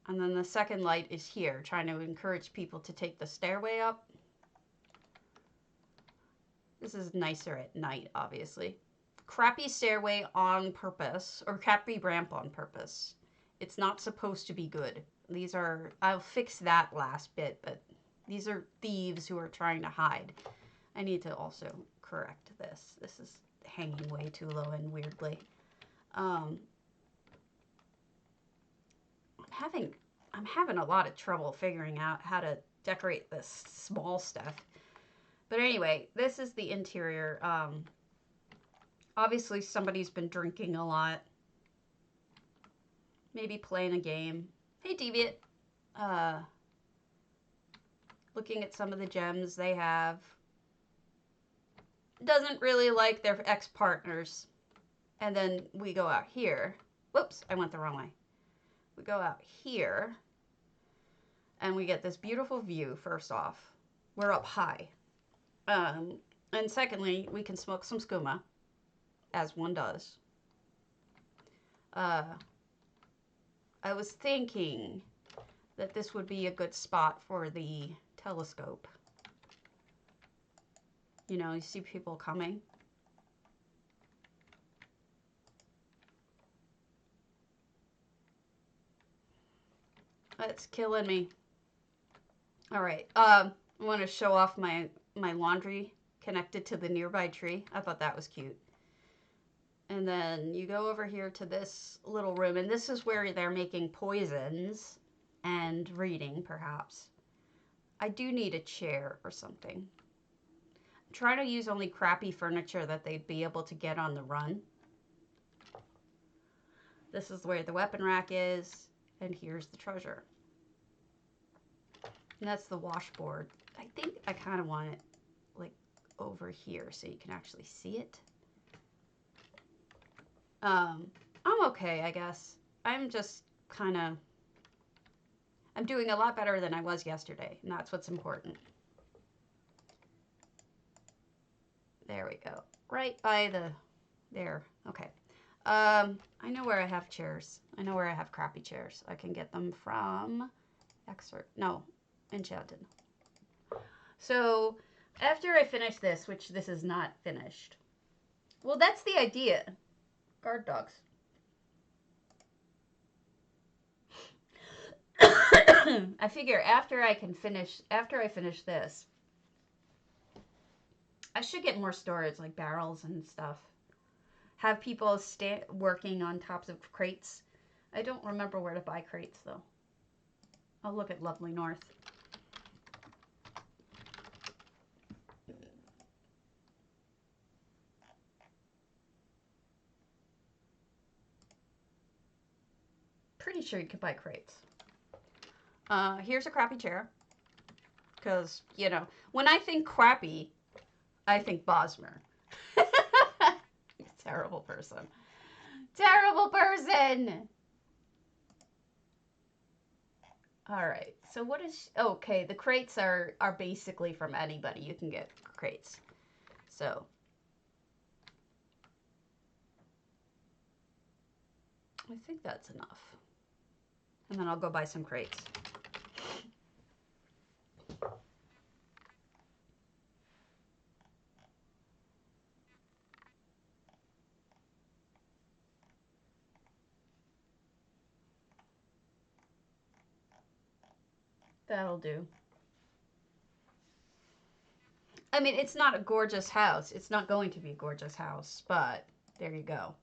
and then the second light is here, trying to encourage people to take the stairway up. This is nicer at night, obviously. Crappy stairway on purpose, or crappy ramp on purpose. It's not supposed to be good. These are, I'll fix that last bit, but these are thieves who are trying to hide. I need to also correct this. This is hanging way too low and weirdly. I'm having a lot of trouble figuring out how to decorate this small stuff. But anyway, this is the interior. Obviously somebody's been drinking a lot. Maybe playing a game. Hey, Deviant. Looking at some of the gems they have. Doesn't really like their ex-partners. And then we go out here. Whoops, I went the wrong way. We go out here. And we get this beautiful view, first off. We're up high. And secondly, we can smoke some skooma, as one does. I was thinking that this would be a good spot for the telescope. You know, you see people coming. It's killing me. All right, I want to show off my laundry connected to the nearby tree. I thought that was cute. And then you go over here to this little room, and this is where they're making poisons and reading, perhaps. I do need a chair or something. I'm trying to use only crappy furniture that they'd be able to get on the run. This is where the weapon rack is, and here's the treasure. And that's the washboard. I think I kind of want it like over here so you can actually see it. I'm okay, I guess. I'm just kind of, I'm doing a lot better than I was yesterday, and that's what's important. There we go. Right by the, there, okay. I know where I have chairs. I know where I have crappy chairs. I can get them from Enchanted. So after I finish this, which this is not finished. Well, that's the idea. Guard dogs. I figure after I finish this, I should get more storage, like barrels and stuff. Have people working on tops of crates. I don't remember where to buy crates, though. I'll look at Lovely North. Pretty sure you could buy crates. Here's a crappy chair. Because, you know, when I think crappy, I think Bosmer. Terrible person. Terrible person. All right. So what is... Okay, the crates are basically from anybody. You can get crates. So... I think that's enough. And then I'll go buy some crates. That'll do. I mean, it's not a gorgeous house. It's not going to be a gorgeous house, but there you go.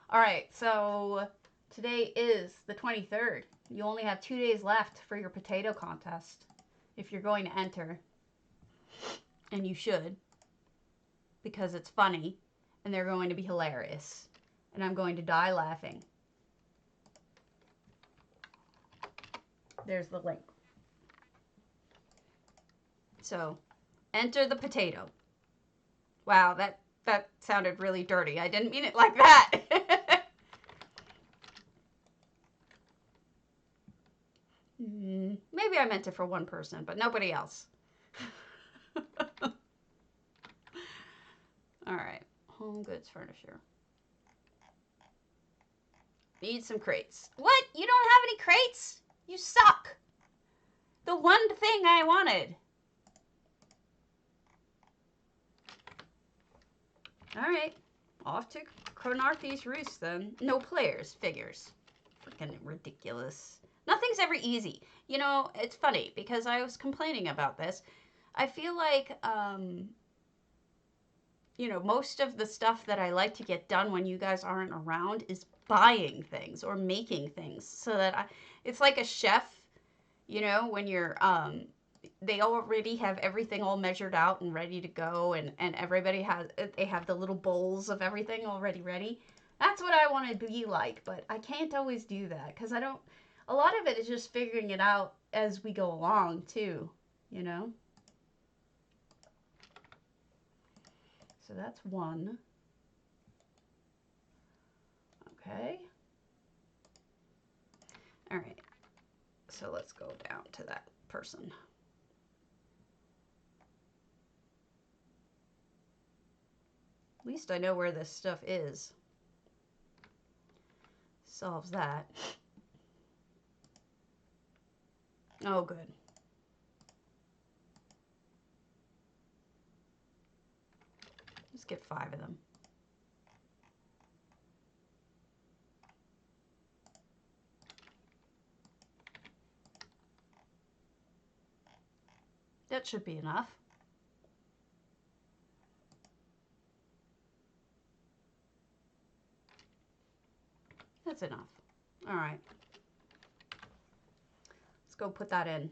All right, so today is the 23rd. You only have 2 days left for your potato contest if you're going to enter. And you should, because it's funny and they're going to be hilarious. And I'm going to die laughing. There's the link. So, enter the potato. Wow, that sounded really dirty. I didn't mean it like that. Maybe I meant it for one person, but nobody else. All right, home goods furniture. Need some crates. What? You don't have any crates? You suck. The one thing I wanted. All right, off to Northeast Roost then. No players, figures. Freaking ridiculous. Nothing's ever easy. You know, it's funny because I was complaining about this. I feel like, you know, most of the stuff that I like to get done when you guys aren't around is buying things or making things so that it's like a chef, you know, when you're, they already have everything all measured out and ready to go, and everybody they have the little bowls of everything already ready. That's what I want to be like, but I can't always do that because a lot of it is just figuring it out as we go along too, you know? So that's one. Okay. All right. So let's go down to that person. At least I know where this stuff is. Solves that. Oh, good. Just get 5 of them. That should be enough. That's enough. All right. Let's go put that in.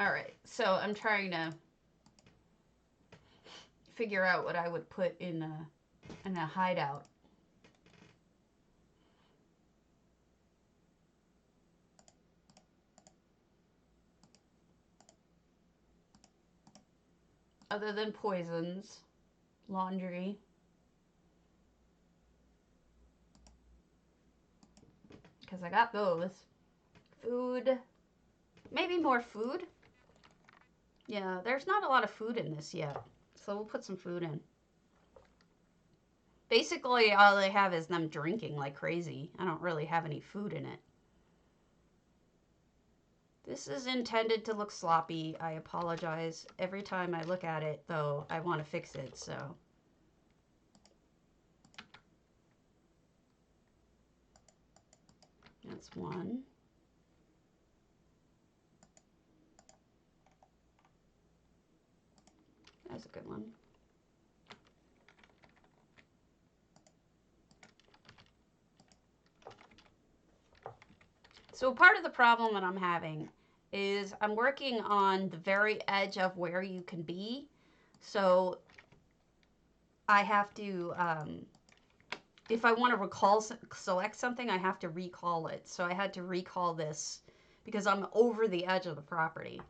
All right. So I'm trying to figure out what I would put in a hideout. Other than poisons, laundry. Because I got those. Food. Maybe more food. Yeah, there's not a lot of food in this yet. So we'll put some food in. Basically, all they have is them drinking like crazy. I don't really have any food in it. This is intended to look sloppy. I apologize. Every time I look at it, though, I want to fix it, so. That's one. That's a good one. So part of the problem that I'm having is I'm working on the very edge of where you can be. So I have to, if I want to select something, I have to recall it. So I had to recall this because I'm over the edge of the property,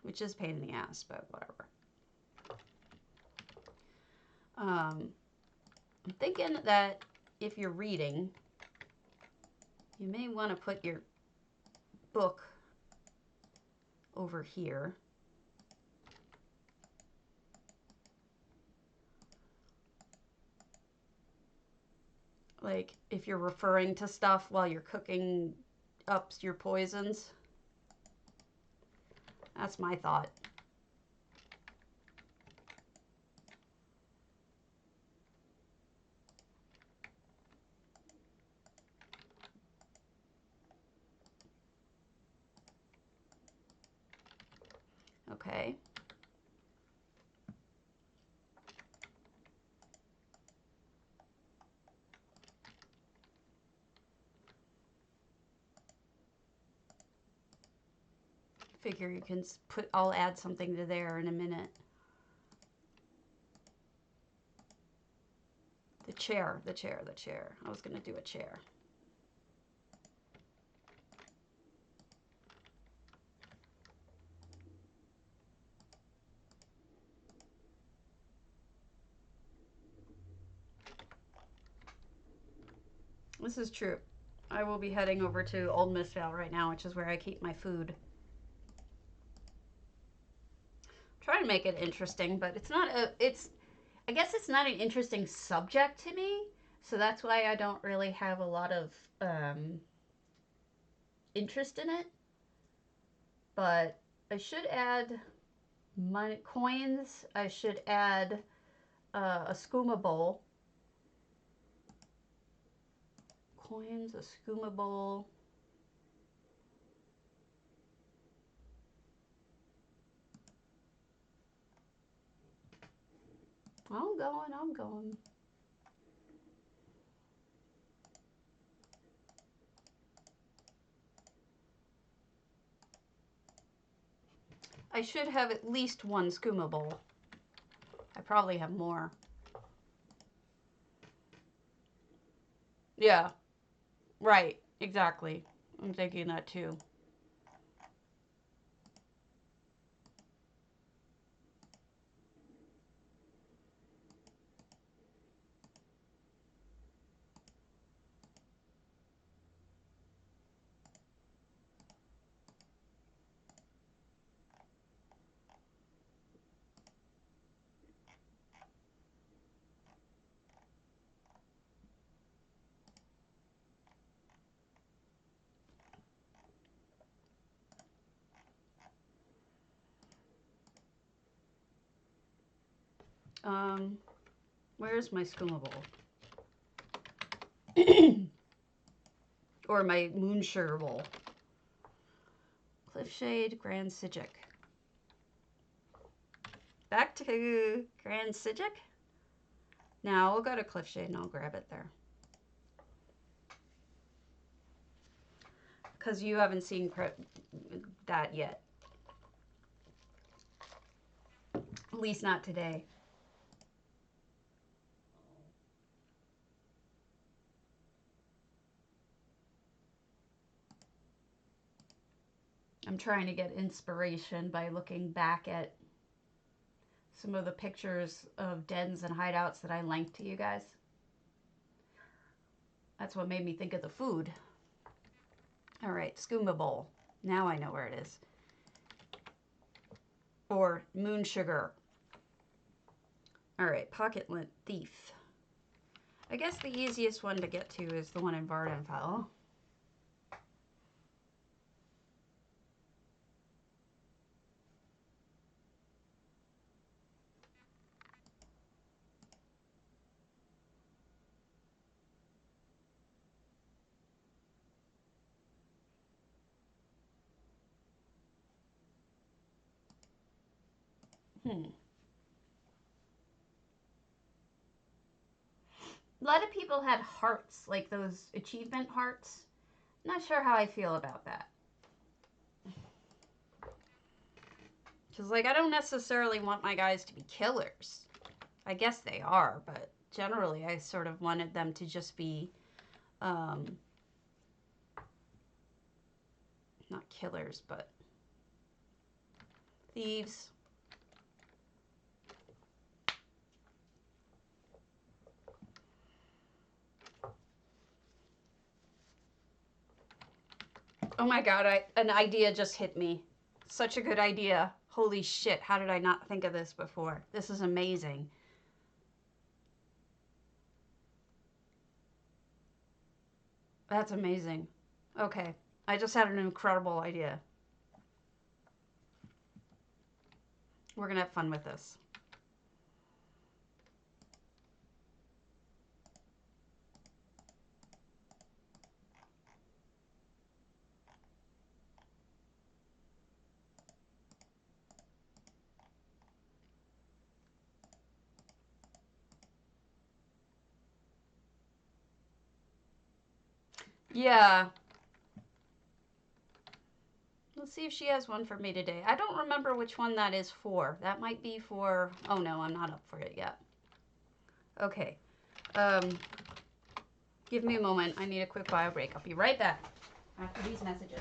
which is a pain in the ass, but whatever. I'm thinking that if you're reading, you may want to put your book over here. Like if you're referring to stuff while you're cooking up your poisons. That's my thought. Okay. Figure you can put, I'll add something to there in a minute. The chair. I was going to do a chair. This is true. I will be heading over to Old Miss Vale right now, which is where I keep my food. Try to make it interesting, but it's not a, I guess it's not an interesting subject to me, so that's why I don't really have a lot of interest in it. But I should add money, coins. I should add a skooma bowl. Coins, a skooma bowl. I'm going. I should have at least one skooma bowl. I probably have more. Yeah, right, exactly. I'm thinking that too. Where's my skooma bowl? Or my moonsugar bowl. Cliffshade, Grand Psijic. Back to Grand Psijic. Now we'll go to Cliffshade and I'll grab it there. Because you haven't seen that yet. At least not today. I'm trying to get inspiration by looking back at some of the pictures of dens and hideouts that I linked to you guys. That's what made me think of the food. All right, skooma bowl. Now I know where it is. Or moonsugar. All right, pocket lint thief. I guess the easiest one to get to is the one in Vardenfell. A lot of people had hearts, like those achievement hearts. Not sure how I feel about that. Because, like, I don't necessarily want my guys to be killers. I guess they are, but generally I sort of wanted them to just be, not killers, but Thieves. Oh my god, an idea just hit me. Such a good idea. Holy shit, how did I not think of this before? This is amazing. That's amazing. Okay, I just had an incredible idea. We're gonna have fun with this. Yeah. Let's see if she has one for me today. I don't remember which one that is for. That might be for... Oh, no, I'm not up for it yet. Okay. Give me a moment. I need a quick bio break. I'll be right back after these messages.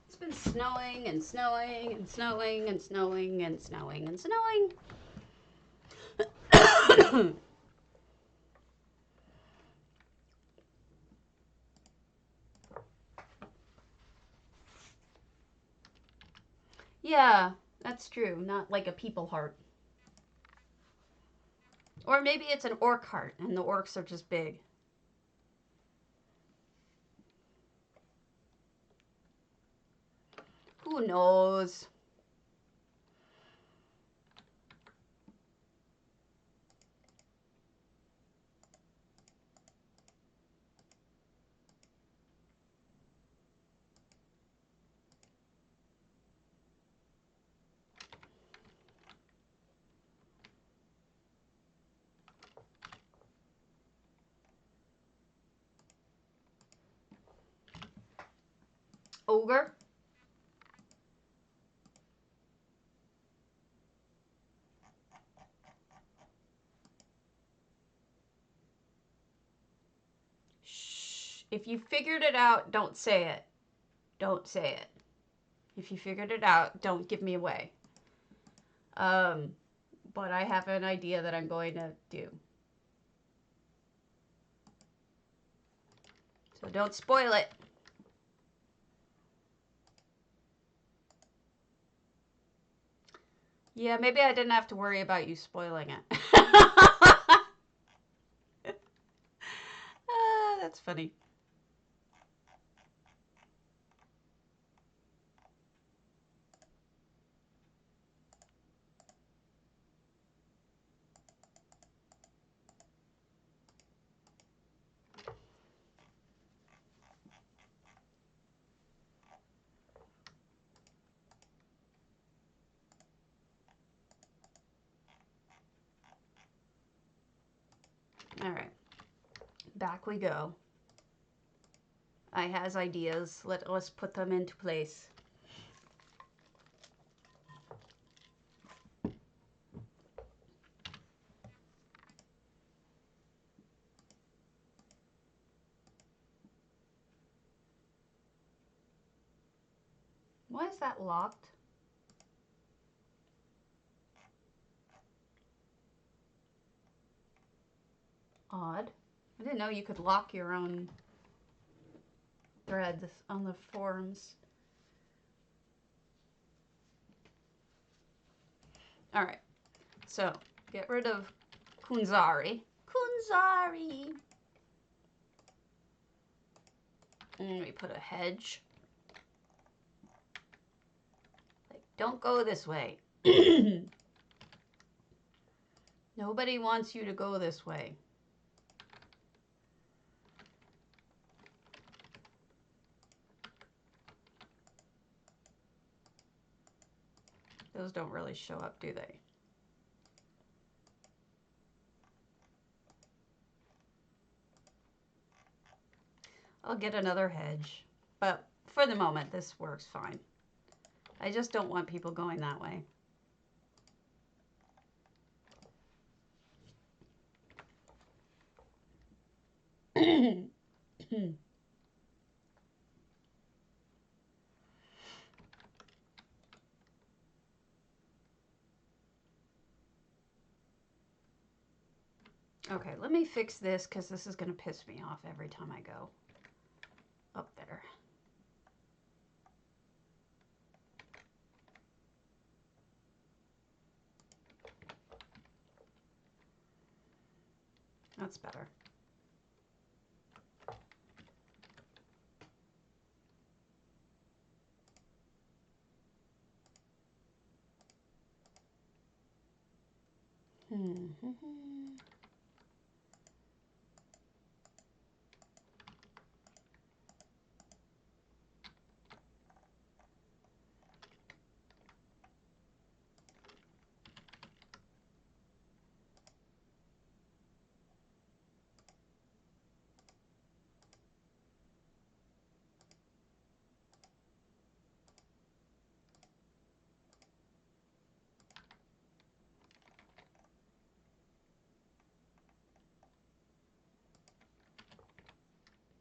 It's been snowing and snowing and snowing and snowing and snowing and snowing. Yeah, that's true. Not like a people heart. Or maybe it's an orc heart and the orcs are just big. Who knows? Ogre? Shh. If you figured it out, don't say it. Don't say it. If you figured it out, don't give me away. But I have an idea that I'm going to do. So don't spoil it. Yeah, maybe I didn't have to worry about you spoiling it. That's funny. All right. Back we go. I has ideas. Let's put them into place. Why is that locked? Odd. I didn't know you could lock your own threads on the forums. All right, so get rid of Kunzari. Kunzari. And we put a hedge. Like, don't go this way. Nobody wants you to go this way. Those don't really show up, do they? I'll get another hedge, but for the moment, this works fine. I just don't want people going that way. Okay, let me fix this because this is going to piss me off every time I go up there. That's better.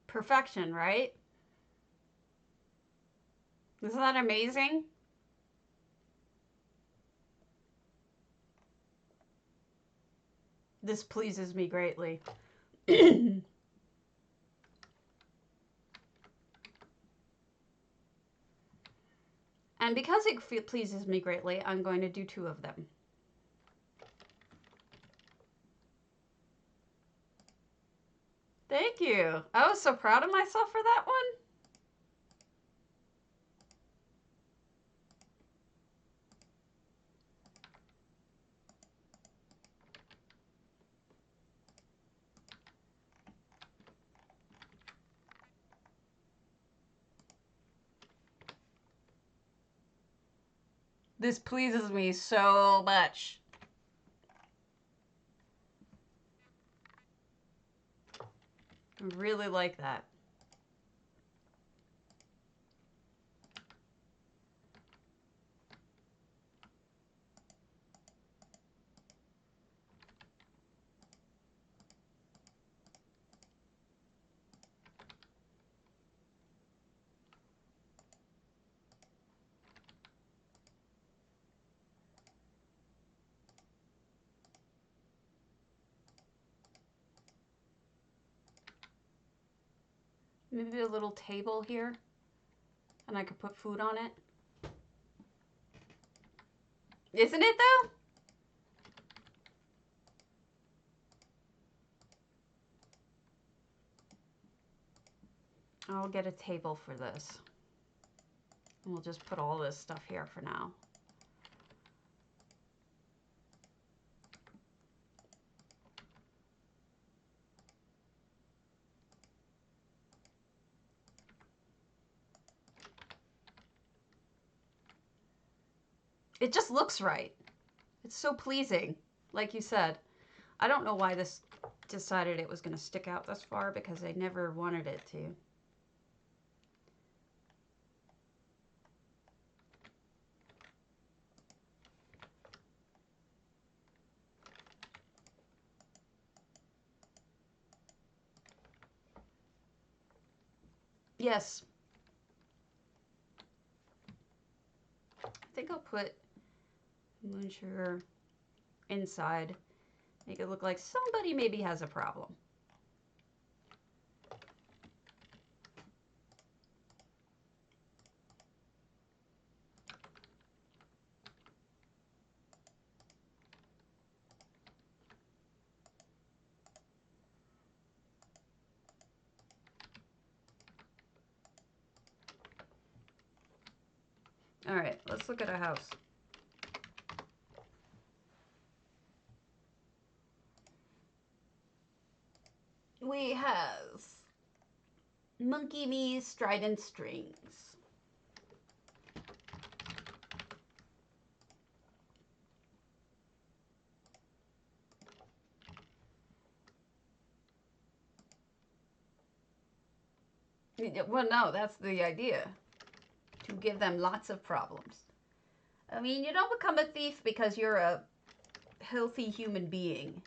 Perfection, right? Isn't that amazing? This pleases me greatly. And because it pleases me greatly, I'm going to do 2 of them. Thank you. I was so proud of myself for that one. This pleases me so much. I really like that. Maybe a little table here, and I could put food on it. Isn't it though? I'll get a table for this. And we'll just put all this stuff here for now. It just looks right. It's so pleasing, like you said. I don't know why this decided it was going to stick out this far because I never wanted it to. Yes. think I'll put moonsugar inside. Make it look like somebody maybe has a problem. All right, let's look at a house. We have Monkey Me Strident Strings. Well, no, that's the idea. To give them lots of problems. I mean, you don't become a thief because you're a healthy human being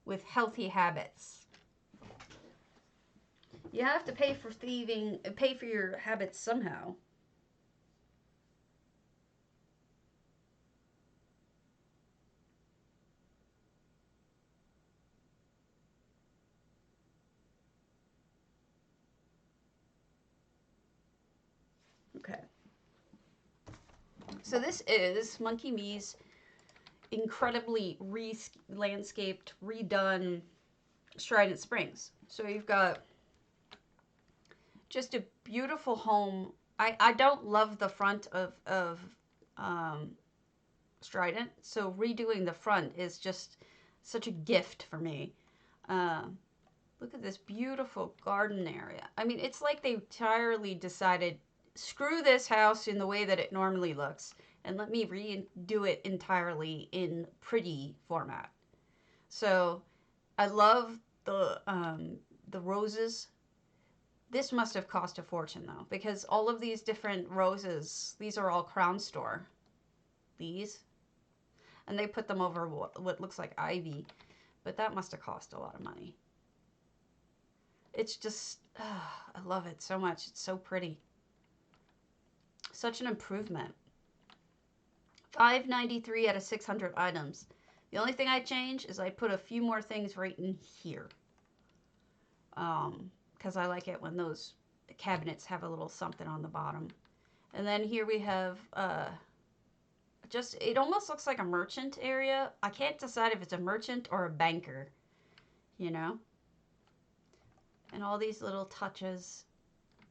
with healthy habits. You have to pay for thieving, pay for your habits somehow. Okay. So this is Monkey Me's incredibly landscaped, redone Strident Springs. So you've got just a beautiful home. I don't love the front of Strident, so redoing the front is just such a gift for me. Look at this beautiful garden area. I mean, it's like they entirely decided, screw this house in the way that it normally looks, and let me redo it entirely in pretty format. So I love the roses. This must have cost a fortune though, because all of these different roses, these are all Crown Store. These. And they put them over what looks like ivy, but that must have cost a lot of money. It's just, I love it so much. It's so pretty. Such an improvement. $5.93 out of 600 items. The only thing I change is I put a few more things right in here. Because I like it when those cabinets have a little something on the bottom. And then here we have just, it almost looks like a merchant area. I can't decide if it's a merchant or a banker, you know? And all these little touches.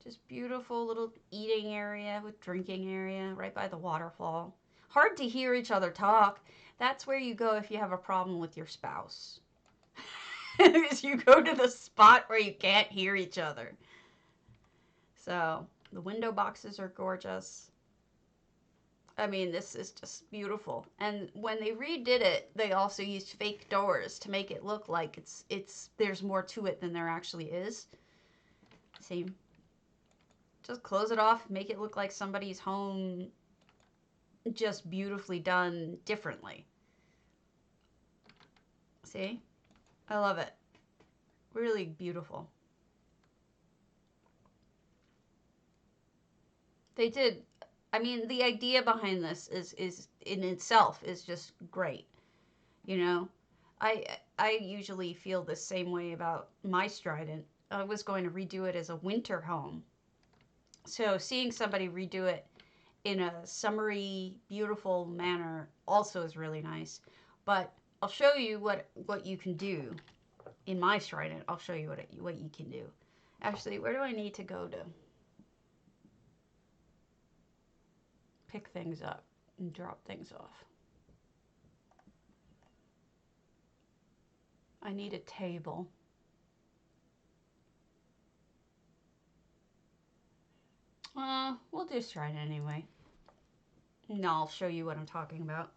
Just beautiful little eating area with drinking area right by the waterfall. Hard to hear each other talk. That's where you go if you have a problem with your spouse. Is you go to the spot where you can't hear each other. So the window boxes are gorgeous. I mean, this is just beautiful. And when they redid it, they also used fake doors to make it look like there's more to it than there actually is. See? Just close it off, make it look like somebody's home, just beautifully done differently. See? I love it. Really beautiful. They did, I mean, the idea behind this is in itself is just great. You know, I usually feel the same way about my Strident. I was going to redo it as a winter home. So seeing somebody redo it in a summery, beautiful manner also is really nice. But I'll show you what you can do in my Strident. I'll show you what you can do. Actually, where do I need to go to pick things up and drop things off? I need a table. We'll just try it anyway. And I'll show you what I'm talking about.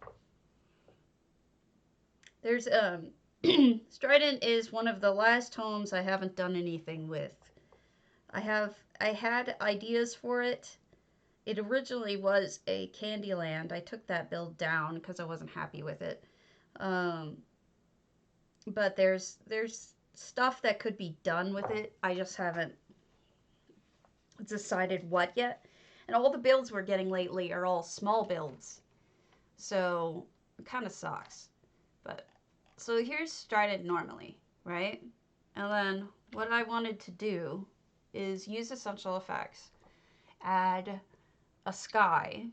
There's, Strident is one of the last homes I haven't done anything with. I had ideas for it. It originally was a Candyland. I took that build down because I wasn't happy with it. But there's stuff that could be done with it. I just haven't decided what yet. And And all the builds we're getting lately are all small builds. So it kind of sucks. But so here's strident normally, right? And then what I wanted to do is use essential effects. Add a sky.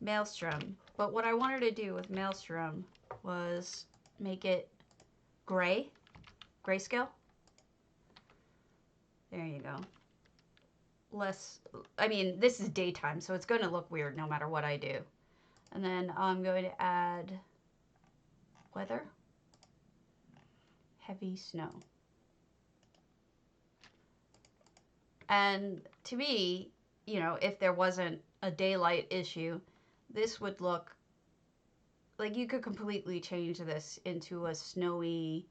Maelstrom. But what I wanted to do with Maelstrom was make it gray. Grayscale. There you go. Less, I mean, this is daytime, so it's going to look weird no matter what I do. And then I'm going to add weather. Heavy snow. And to me, you know, if there wasn't a daylight issue, this would look like you could completely change this into a snowy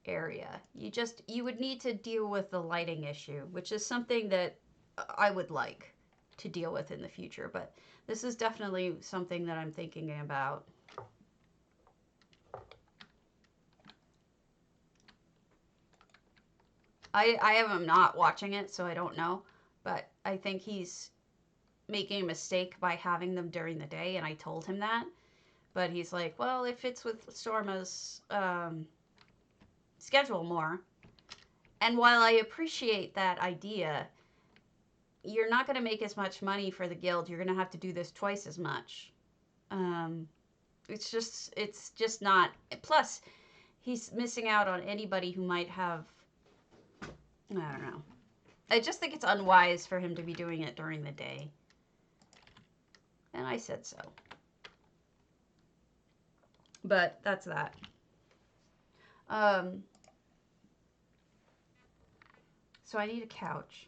area. You would need to deal with the lighting issue, which is something that I would like to deal with in the future, but this is definitely something that I'm thinking about. I am not watching it, so I don't know, but I think he's making a mistake by having them during the day, and I told him that, but he's like, well, it fits with Storma's schedule more. And while I appreciate that idea, you're not going to make as much money for the guild. You're going to have to do this twice as much. It's just not. Plus, he's missing out on anybody who might have, I don't know. I just think it's unwise for him to be doing it during the day. And I said so. But that's that. So I need a couch.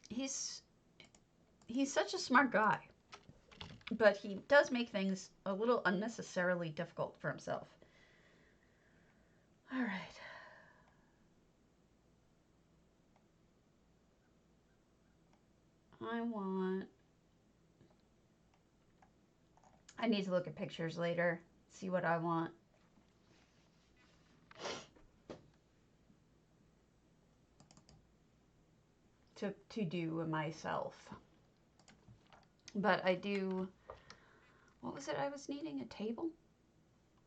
He's such a smart guy, but he does make things a little unnecessarily difficult for himself. All right. I need to look at pictures later, see what I want. To do myself. But I do, what was it I was needing? A table?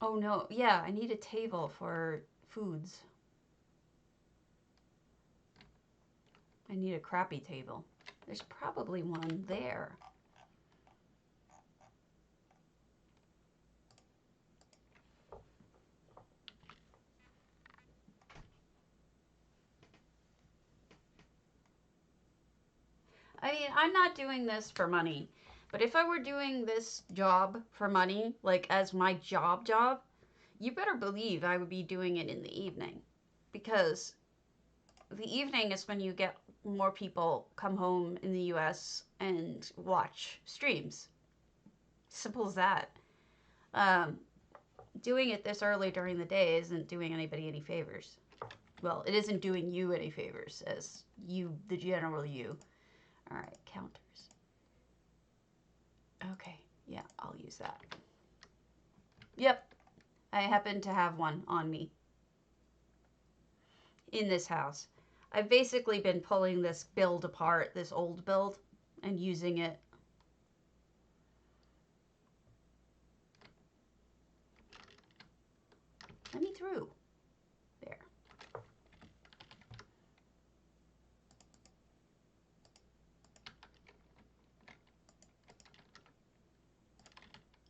Oh no, yeah, I need a table for foods. I need a crappy table. There's probably one there. I mean, I'm not doing this for money, but if I were doing this job for money, like as my job, you better believe I would be doing it in the evening, because the evening is when you get more people come home in the US and watch streams. Simple as that. Doing it this early during the day isn't doing anybody any favors. Well, it isn't doing you any favors as you, the general you. All right, counters. Okay, yeah, I'll use that. Yep, I happen to have one on me in this house. I've basically been pulling this build apart, this old build, and using it. Let me through. There.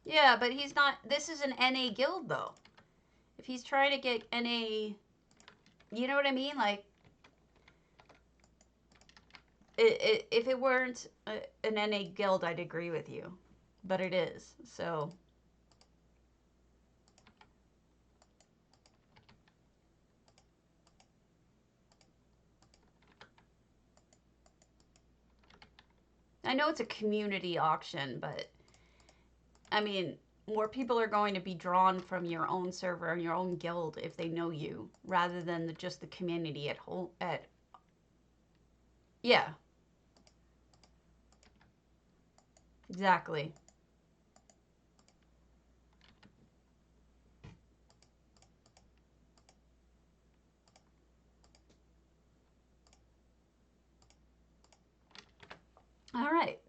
Yeah, but he's not, this is an NA guild though. If he's trying to get NA, you know what I mean? Like, if it weren't an NA guild, I'd agree with you. But it is, so. I know it's a community auction, but I mean, more people are going to be drawn from your own server and your own guild if they know you, rather than just the community at home. Yeah. Exactly. All right.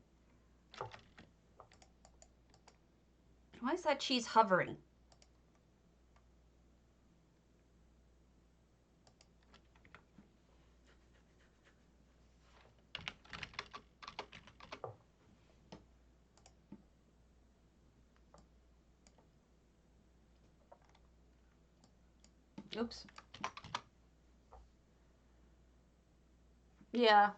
Why is that cheese hovering? Oops. Yeah.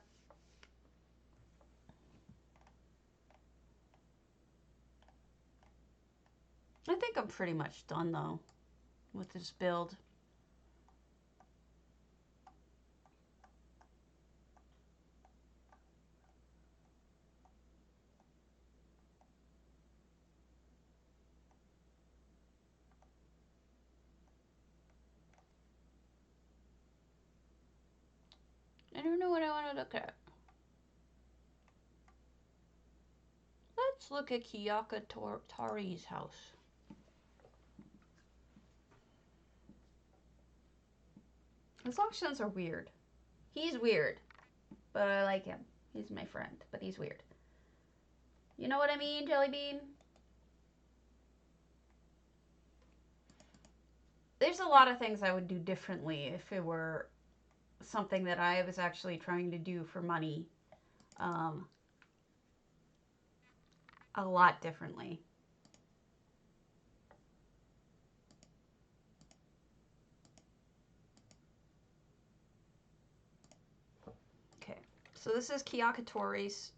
I think I'm pretty much done though with this build. I don't know what I want to look at. Let's look at Kiyaka Tari's house. His auctions are weird. He's weird, but I like him. He's my friend, but he's weird. You know what I mean, Jellybean? There's a lot of things I would do differently if it were something that I was actually trying to do for money. A lot differently. Okay, so this is Kiyakatari's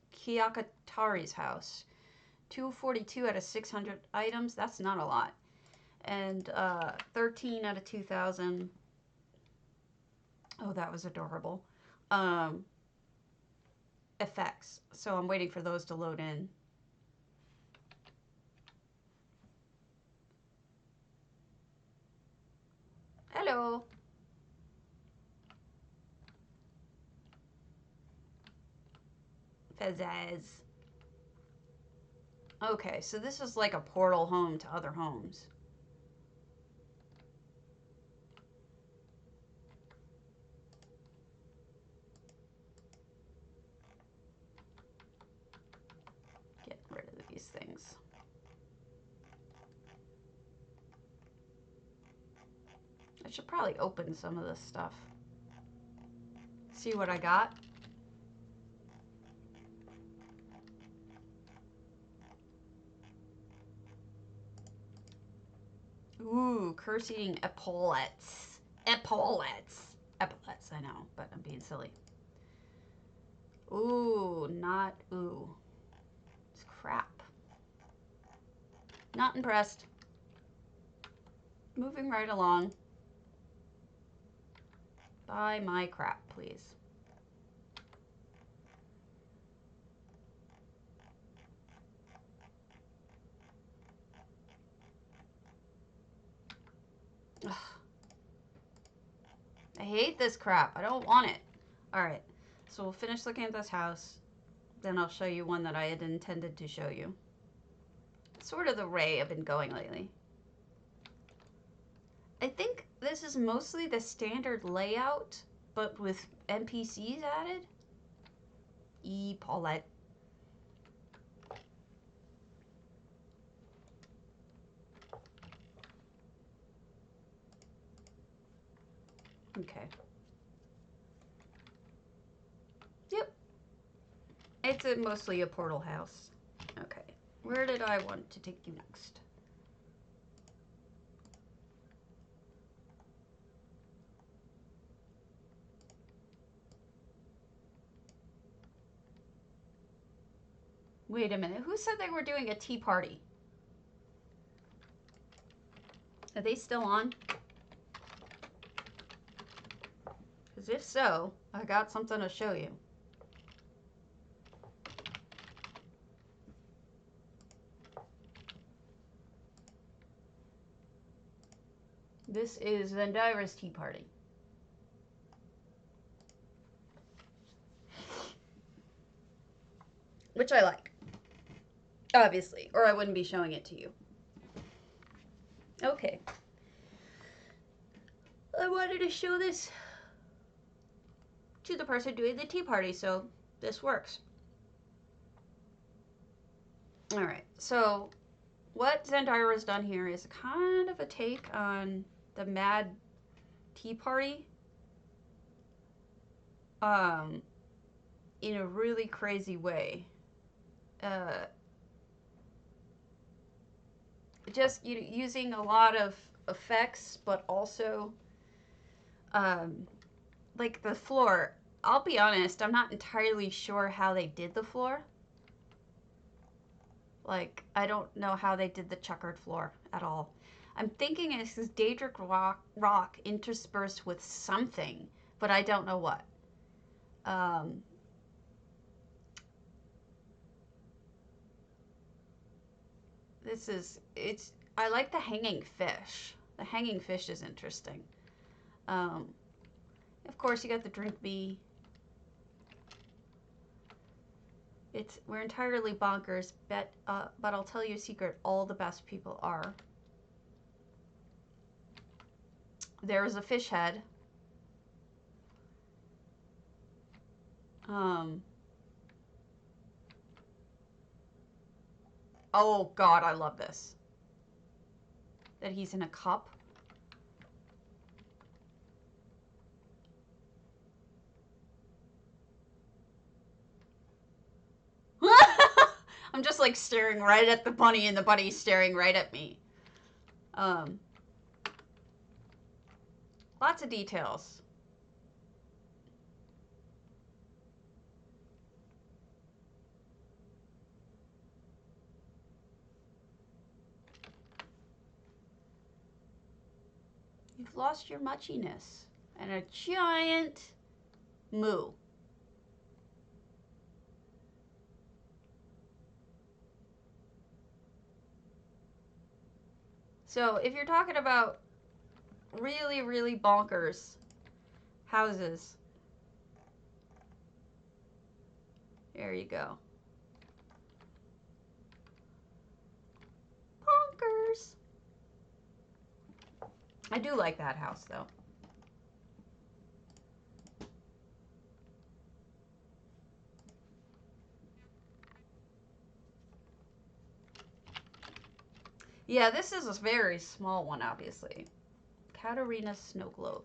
house. 242 out of 600 items. That's not a lot. And 13 out of 2,000. Oh, that was adorable. Effects. So I'm waiting for those to load in. Hello. Pizzazz. Okay, so this is like a portal home to other homes. Get rid of these things. I should probably open some of this stuff. See what I got. Ooh, curse-eating epaulets. Epaulets. Epaulets, I know, but I'm being silly. Ooh, not ooh. It's crap. Not impressed. Moving right along. Buy my crap, please. Ugh. I hate this crap. I don't want it. Alright, so we'll finish looking at this house. Then I'll show you one that I had intended to show you. It's sort of the way I've been going lately. I think this is mostly the standard layout, but with NPCs added. Paulette. Okay. Yep. It's mostly a portal house. Okay. Where did I want to take you next? Wait a minute. Who said they were doing a tea party? Are they still on? Because if so, I got something to show you. This is Vendira's tea party. Which I like. Obviously, or I wouldn't be showing it to you. Okay. I wanted to show this to the person doing the tea party, so this works. Alright, so what Zendira's done here is kind of a take on the Mad Tea Party. In a really crazy way. Just using a lot of effects, but also like the floor. I'll be honest, I'm not entirely sure how they did the floor. Like, I don't know how they did the checkered floor at all. I'm thinking it's this Daedric rock interspersed with something, but I don't know what. I like the hanging fish. The hanging fish is interesting. Of course, you got the drink bee. We're entirely bonkers, but I'll tell you a secret, all the best people are. There is a fish head. Oh God, I love this. That he's in a cup. I'm just like staring right at the bunny and the bunny's staring right at me. Lots of details. You've lost your muchiness. And a giant moo. So if you're talking about really, really bonkers houses, there you go. Bonkers. I do like that house though. Yeah, this is a very small one, obviously. Katarina's snow globe.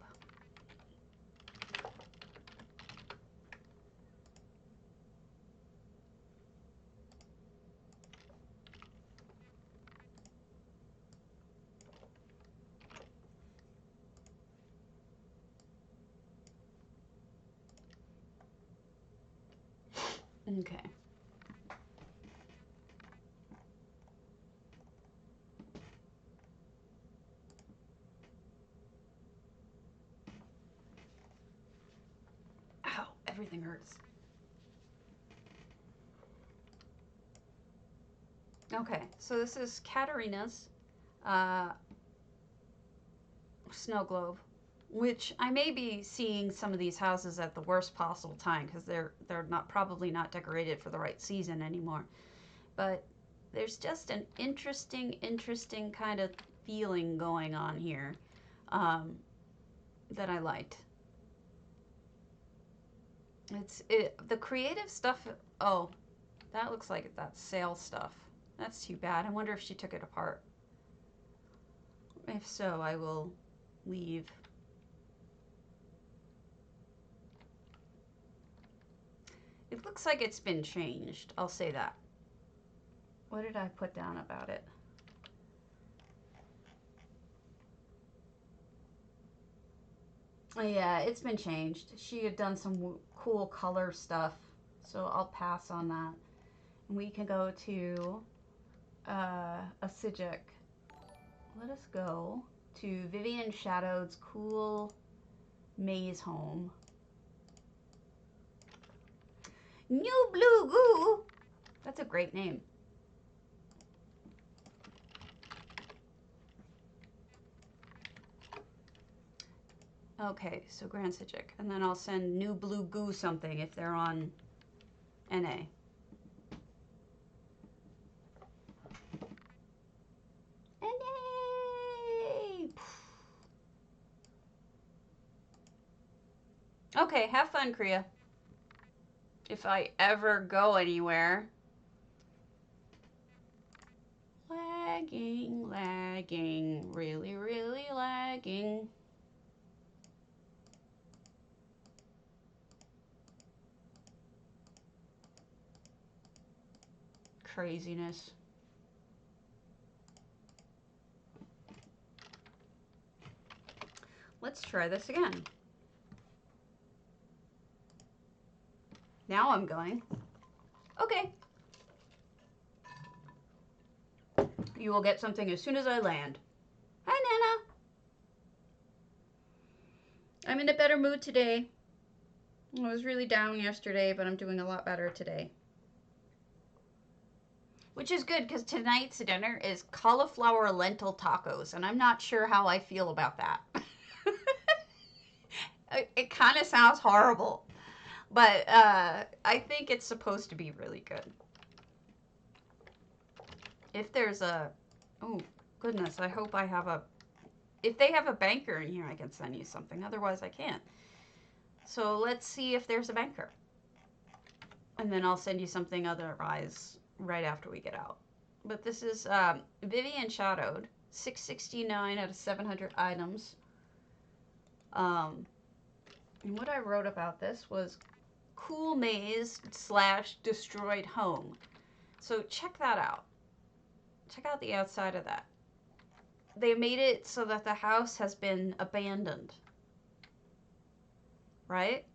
Okay. Ow, everything hurts. Okay, so this is Katarina's snow globe, which I may be seeing some of these houses at the worst possible time because they're probably not decorated for the right season anymore. But there's just an interesting kind of feeling going on here that I liked. The creative stuff. Oh, that looks like that's sale stuff. That's too bad. I wonder if she took it apart. If so, I will leave. It looks like it's been changed. I'll say that. What did I put down about it? Yeah, it's been changed. She had done some cool color stuff, so I'll pass on that. We can go to a psijic. Let us go to Vivian Shadow's cool maze home. New Blue Goo! That's a great name. Okay, so Grand Psijic. And then I'll send New Blue Goo something if they're on NA. Okay, have fun, Kriya. If I ever go anywhere. Lagging, lagging, really, really lagging. Craziness. Let's try this again. Now I'm going. Okay. You will get something as soon as I land. Hi, Nana. I'm in a better mood today. I was really down yesterday, but I'm doing a lot better today. Which is good because tonight's dinner is cauliflower lentil tacos, and I'm not sure how I feel about that. It kind of sounds horrible, but I think it's supposed to be really good. If there's a, oh goodness, I hope I have a, if they have a banker in here, I can send you something. Otherwise, I can't. So let's see if there's a banker. And then I'll send you something otherwise right after we get out. But this is Vivian Shadowed, 669 out of 700 items. And what I wrote about this was cool maze / destroyed home. So check that out. Check out the outside of that. They made it so that the house has been abandoned. Right?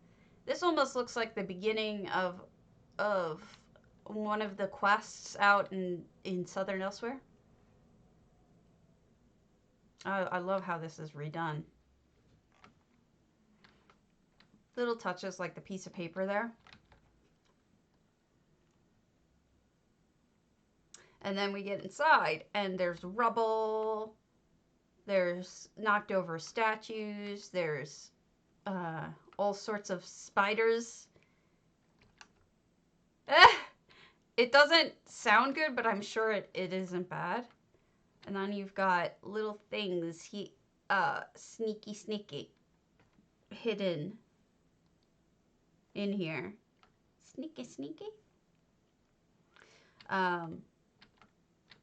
This almost looks like the beginning of one of the quests out in Southern Elsewhere. I love how this is redone. Little touches like the piece of paper there. And then we get inside and there's rubble, there's knocked over statues, there's all sorts of spiders. It doesn't sound good, but I'm sure it isn't bad. And then you've got little things, sneaky, hidden in here. Sneaky.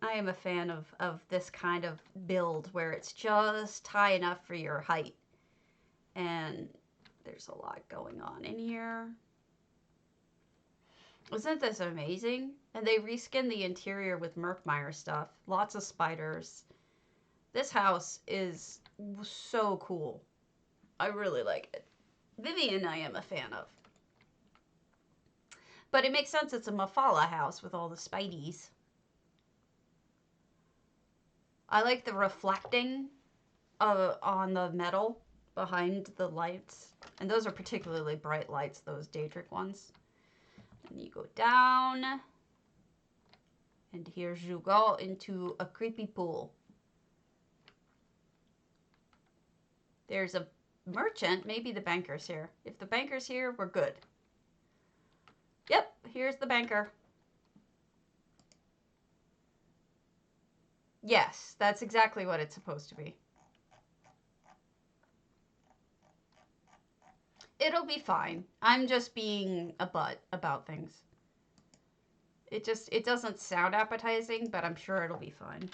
I am a fan of this kind of build where it's just high enough for your height. And there's a lot going on in here. Isn't this amazing? And they reskinned the interior with Murkmire stuff. Lots of spiders. This house is so cool. I really like it. Vivian I am a fan of. But it makes sense it's a Mafala house with all the spideys. I like the reflecting on the metal behind the lights. And those are particularly bright lights, those Daedric ones. And you go down. And here's you go into a creepy pool. There's a merchant. Maybe the banker's here. If the banker's here, we're good. Yep, here's the banker. Yes, that's exactly what it's supposed to be. It'll be fine. I'm just being a butt about things. It doesn't sound appetizing, but I'm sure it'll be fine.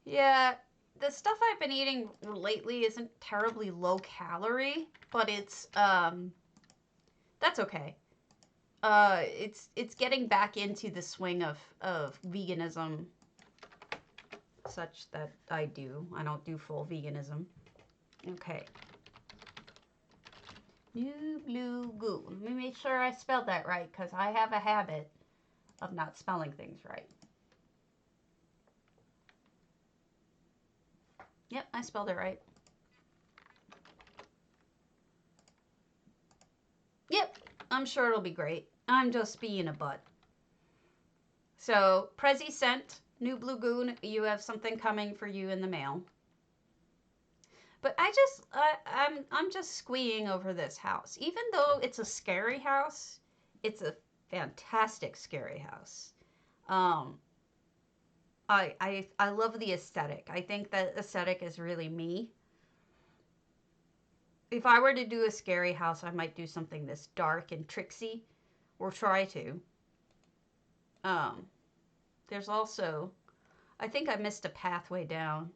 Yeah, the stuff I've been eating lately isn't terribly low calorie, but it's that's okay. It's getting back into the swing of veganism, such that I don't do full veganism. Okay. New blue goo. Let me make sure I spelled that right, because I have a habit of not spelling things right. Yep, I spelled it right. Yep, I'm sure it'll be great. I'm just being a butt. So, Prezi sent, New Blue Goon, you have something coming for you in the mail. But I'm just squeeing over this house. Even though it's a scary house, it's a fantastic scary house. I love the aesthetic. I think that aesthetic is really me. If I were to do a scary house, I might do something this dark and tricksy, or try to. Um, there's also, I think I missed a pathway down.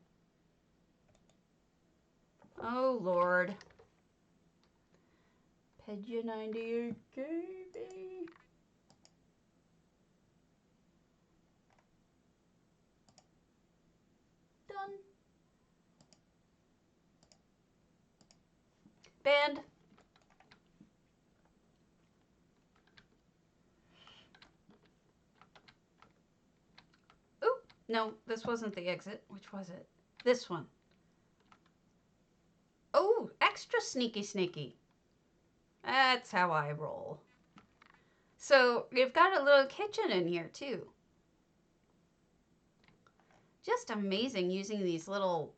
Oh, Lord. Pigeon 98 KB. Done. Band. Ooh, no, this wasn't the exit. Which was it? This one. Oh, extra sneaky sneaky. That's how I roll. So, you've got a little kitchen in here, too. Just amazing using these little,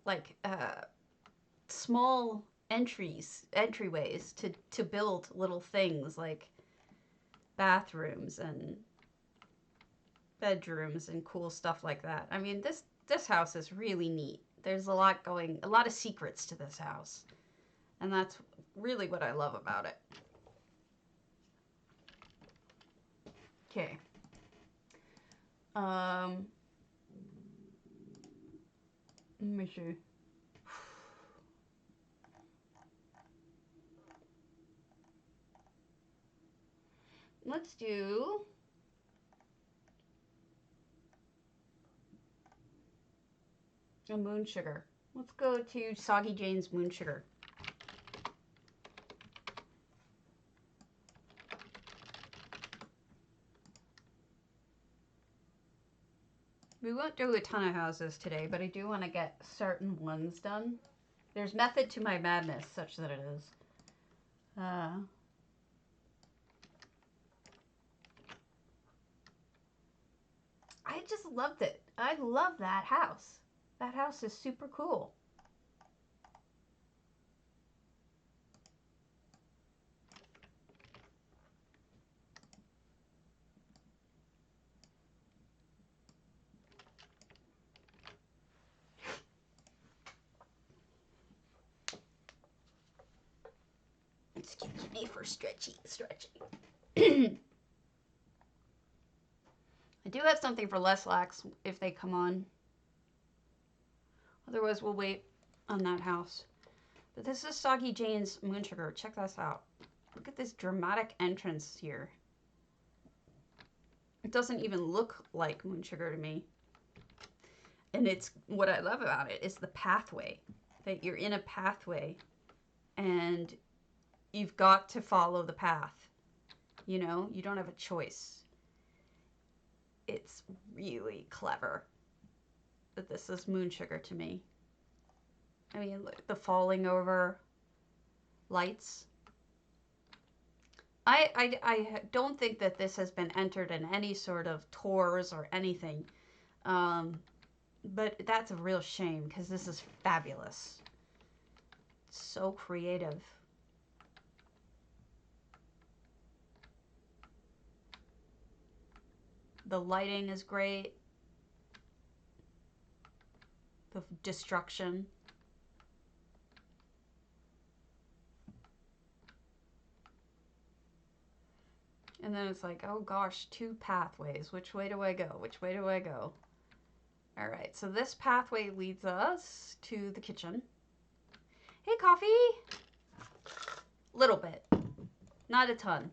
like, small entryways to build little things like bathrooms and bedrooms and cool stuff like that. I mean, this house is really neat. There's a lot of secrets to this house. And that's really what I love about it. Okay. Let me see. Let's do a moonsugar. Let's go to Soggy Jane's moonsugar. We won't do a ton of houses today, but I do want to get certain ones done. There's method to my madness, such that it is. I just loved it. I love that house. That house is super cool. Excuse me for stretching. I do have something for less lax if they come on. Otherwise, we'll wait on that house. But this is Soggy Jane's moonsugar. Check this out. Look at this dramatic entrance here. It doesn't even look like moonsugar to me. And it's what I love about it is the pathway. That you're in a pathway and you've got to follow the path. You know, you don't have a choice. It's really clever that this is moonsugar to me. I mean, look, the falling over lights. I don't think that this has been entered in any sort of tours or anything. But that's a real shame because this is fabulous. So creative. The lighting is great. The destruction. And then it's like, oh gosh, 2 pathways. Which way do I go? Which way do I go? All right, so this pathway leads us to the kitchen. Hey, coffee. Little bit, not a ton.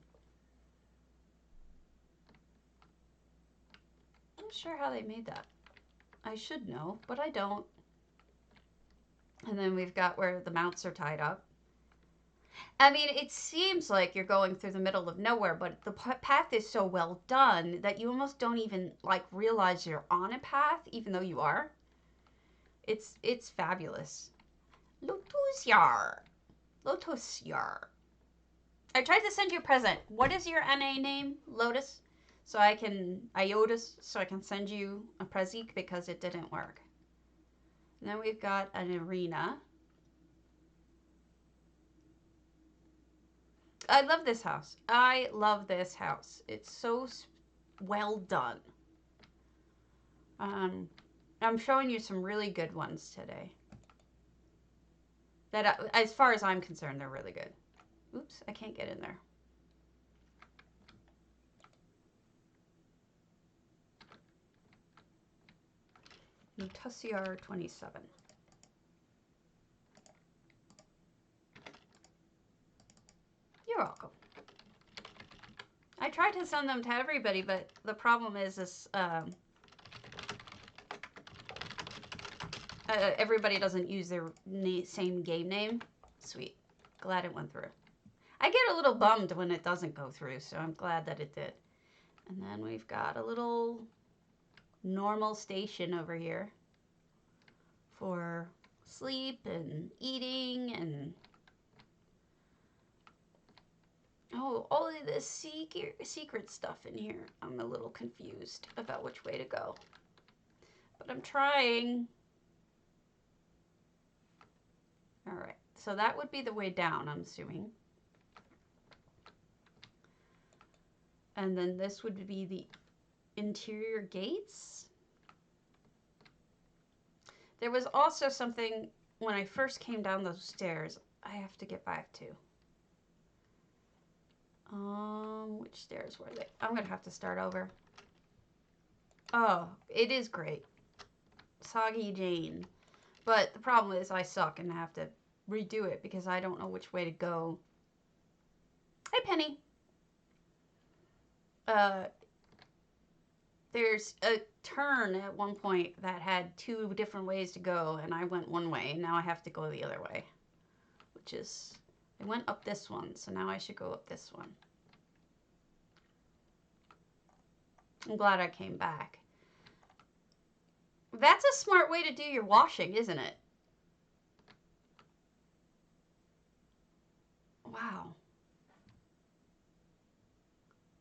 I'm not sure how they made that. I should know, but I don't. And then we've got where the mounts are tied up. I mean, it seems like you're going through the middle of nowhere, but the path is so well done that you almost don't even like realize you're on a path, even though you are. It's fabulous. Lotusyar. Lotusyar. I tried to send you a present. What is your NA name, Lotus? So I can, Iotus, so I can send you a Prezi because it didn't work. And then we've got an arena. I love this house. I love this house. It's so well done. I'm showing you some really good ones today. That, as far as I'm concerned, they're really good. Oops, I can't get in there. Tussiar 27. You're welcome. I tried to send them to everybody, but the problem is everybody doesn't use their same game name. Sweet. Glad it went through. I get a little bummed when it doesn't go through, so I'm glad that it did. And then we've got a little normal station over here for sleep and eating and all of this secret stuff in here. I'm a little confused about which way to go, but I'm trying. All right, so that would be the way down, I'm assuming. And then this would be the interior gates. There was also something when I first came down those stairs I have to get back to. Which stairs were they? I'm gonna have to start over. Oh, it is great. Soggy Jane. But the problem is I suck and have to redo it because I don't know which way to go. Hey, Penny. There's a turn at one point that had 2 different ways to go, and I went one way, and now I have to go the other way. Which is, I went up this one, so now I should go up this one. I'm glad I came back. That's a smart way to do your washing, isn't it? Wow.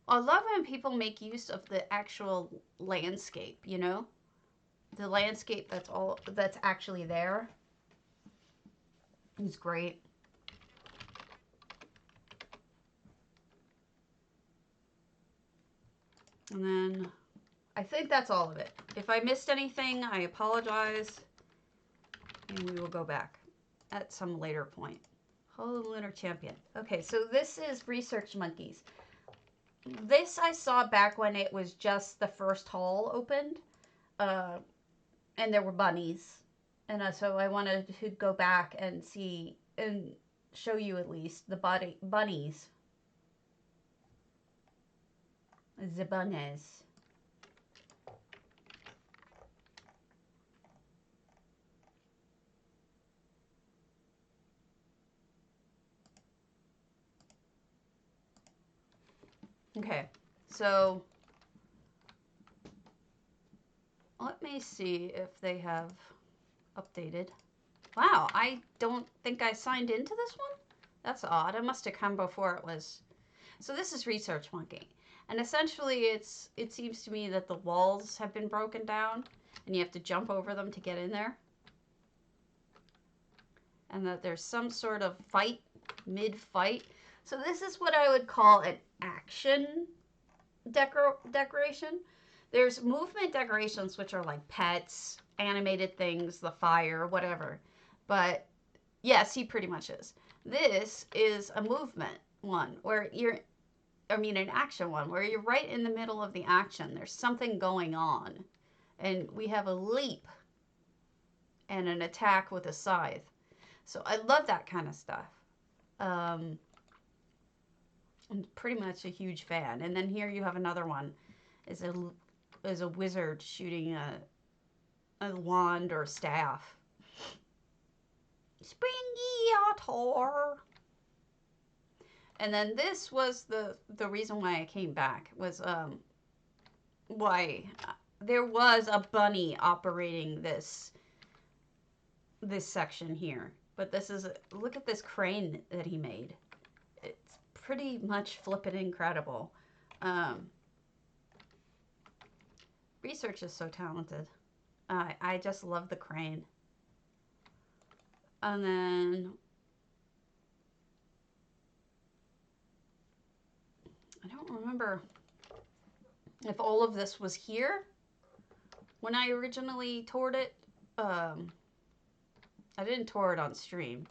I love when people make use of the actual landscape, you know? The landscape that's actually there is great. And then I think that's all of it. If I missed anything, I apologize. And we will go back at some later point. Hello, Lunar Champion. Okay, so this is Research Monkeys. This I saw back when it was just the first hall opened. And there were bunnies. And so I wanted to go back and see and show you at least the bunnies. The bunnies. Okay, so let me see if they have updated. Wow, I don't think I signed into this one. That's odd. It must have come before it was. So this is Research Monkey. And essentially it seems to me that the walls have been broken down and you have to jump over them to get in there. And that there's some sort of fight, mid-fight. So this is what I would call an action decoration. There's movement decorations, which are like pets, animated things, the fire, whatever. But yes, he pretty much is. This is a movement one where an action one where you're right in the middle of the action. There's something going on. And we have a leap and an attack with a scythe. So I love that kind of stuff. I'm pretty much a huge fan. And then here you have another one. Is a wizard shooting a wand or staff. Springy Otter. And then this was the reason why I came back was why there was a bunny operating this section here. But this is look at this crane that he made. It's pretty much flippin' incredible. Research is so talented. I just love the crane. And then I don't remember if all of this was here when I originally toured it. I didn't tour it on stream,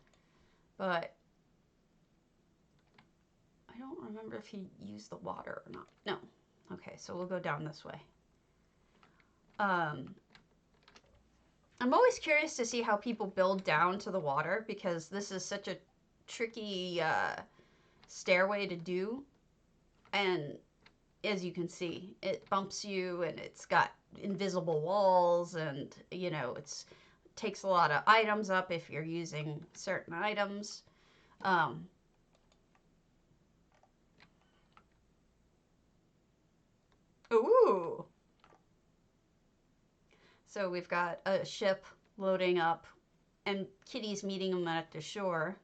but I don't remember if he used the water or not. No. Okay, so we'll go down this way. I'm always curious to see how people build down to the water, because this is such a tricky stairway to do. And as you can see, it bumps you, and it's got invisible walls, and you know, it takes a lot of items up if you're using certain items. Ooh. So we've got a ship loading up, and Kitty's meeting them at the shore.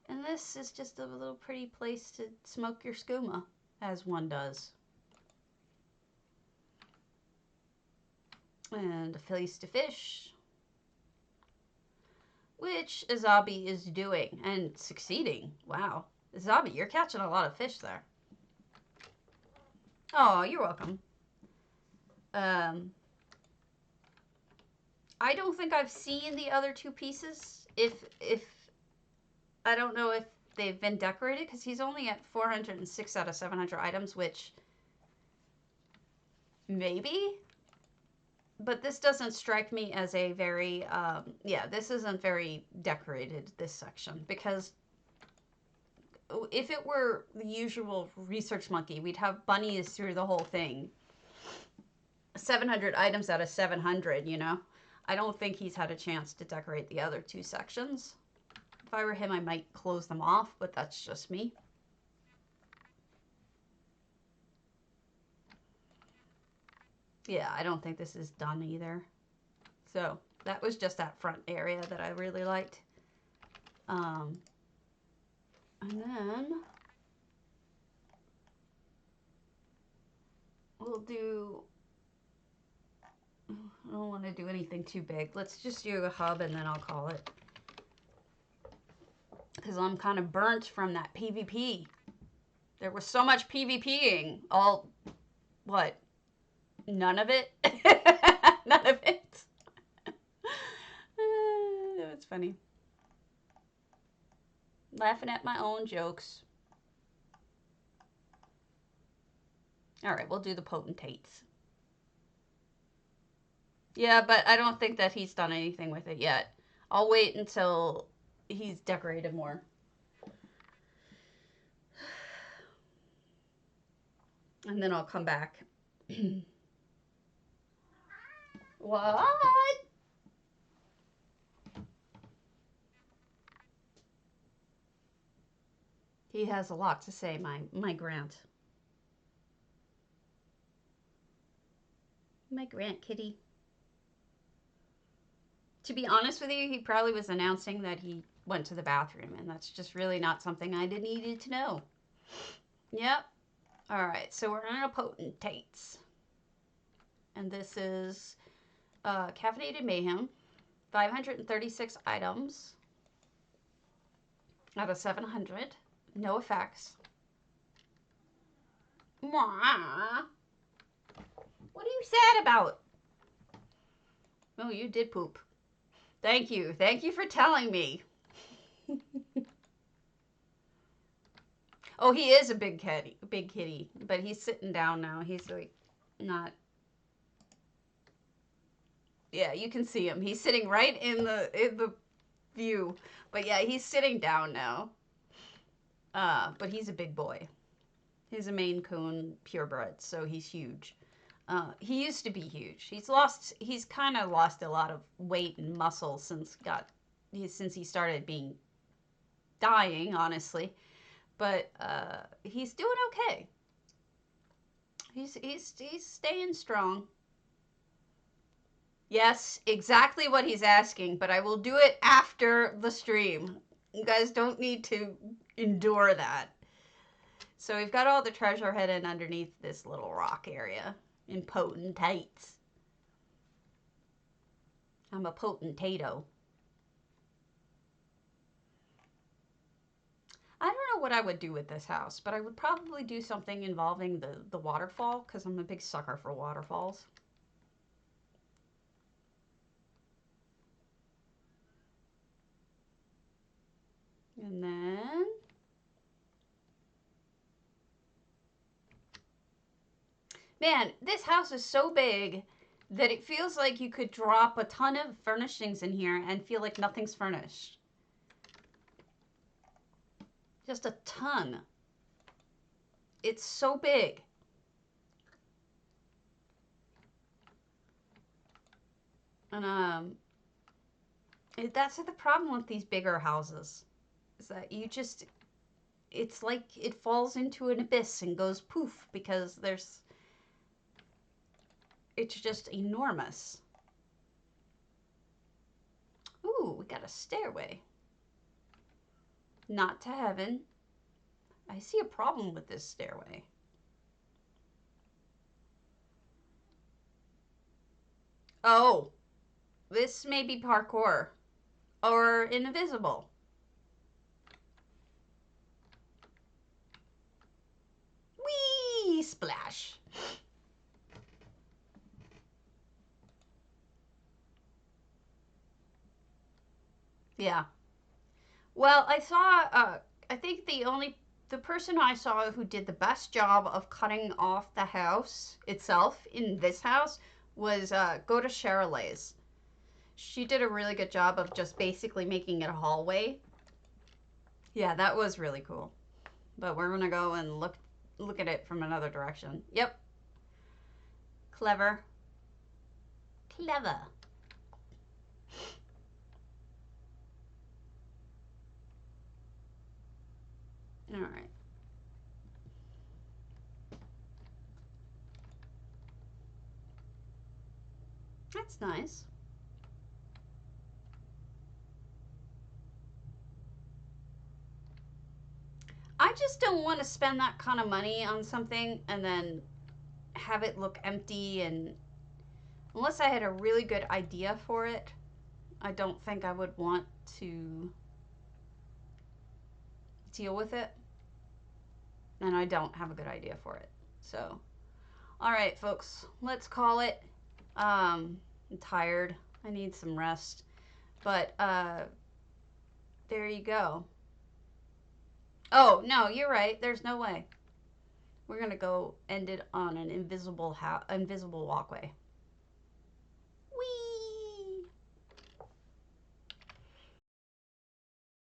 And this is just a little pretty place to smoke your skooma, as one does. And a place to fish, which Azabi is doing and succeeding. Wow. Azabi, you're catching a lot of fish there. Oh, you're welcome. I don't think I've seen the other two pieces. If I don't know if they've been decorated, because he's only at 406 out of 700 items, which maybe. But this doesn't strike me as a very, yeah, this isn't very decorated, this section, because if it were the usual Research Monkey, we'd have bunnies through the whole thing. 700 items out of 700, you know? I don't think he's had a chance to decorate the other two sections. If I were him, I might close them off, but that's just me. Yeah, I don't think this is done either. So that was just that front area that I really liked. And then we'll do, I don't want to do anything too big. Let's just do a hub, and then I'll call it. Because I'm kind of burnt from that PvP. There was so much PvPing. All, what? None of it? None of it. That was funny. Laughing at my own jokes. Alright, we'll do the potentates. Yeah, but I don't think that he's done anything with it yet. I'll wait until he's decorated more. And then I'll come back. What? He has a lot to say, my Grant. My Grant kitty. To be honest with you, he probably was announcing that he went to the bathroom, and that's just really not something I needed to know. Yep. Alright, so we're on a potentates. And this is Caffeinated Mayhem. 536 items out of 700. No effects. Mwah. What are you sad about? Oh, you did poop. Thank you. Thank you for telling me. Oh, he is a big kitty, but he's sitting down now. He's like not. Yeah, you can see him. He's sitting right in the view. But yeah, he's sitting down now. But he's a big boy. He's a Maine Coon purebred, so he's huge. He used to be huge. He's kind of lost a lot of weight and muscle since he started dying, honestly. But he's doing okay. He's staying strong. Yes, exactly what he's asking, but I will do it after the stream. You guys don't need to endure that. So we've got all the treasure hidden underneath this little rock area in potentates. I'm a potentato. I don't know what I would do with this house, but I would probably do something involving the waterfall, because I'm a big sucker for waterfalls. And then man, this house is so big that it feels like you could drop a ton of furnishings in here and feel like nothing's furnished. Just a ton. It's so big. And that's the problem with these bigger houses, is that you just, it's like it falls into an abyss and goes poof, because it's just enormous. Ooh, we got a stairway. Not to heaven. I see a problem with this stairway. Oh, this may be parkour or invisible. Whee! Splash. Yeah. Well, I saw, I think the person I saw who did the best job of cutting off the house itself in this house was Go to Cheryl's. She did a really good job of just basically making it a hallway. Yeah, that was really cool. But we're gonna go and look at it from another direction. Yep. Clever. Clever. All right. That's nice. I just don't want to spend that kind of money on something and then have it look empty, and unless I had a really good idea for it, I don't think I would want to deal with it. And I don't have a good idea for it. So, all right, folks, let's call it. I'm tired. I need some rest. But there you go. Oh, no, you're right. There's no way. We're going to go end it on an invisible walkway.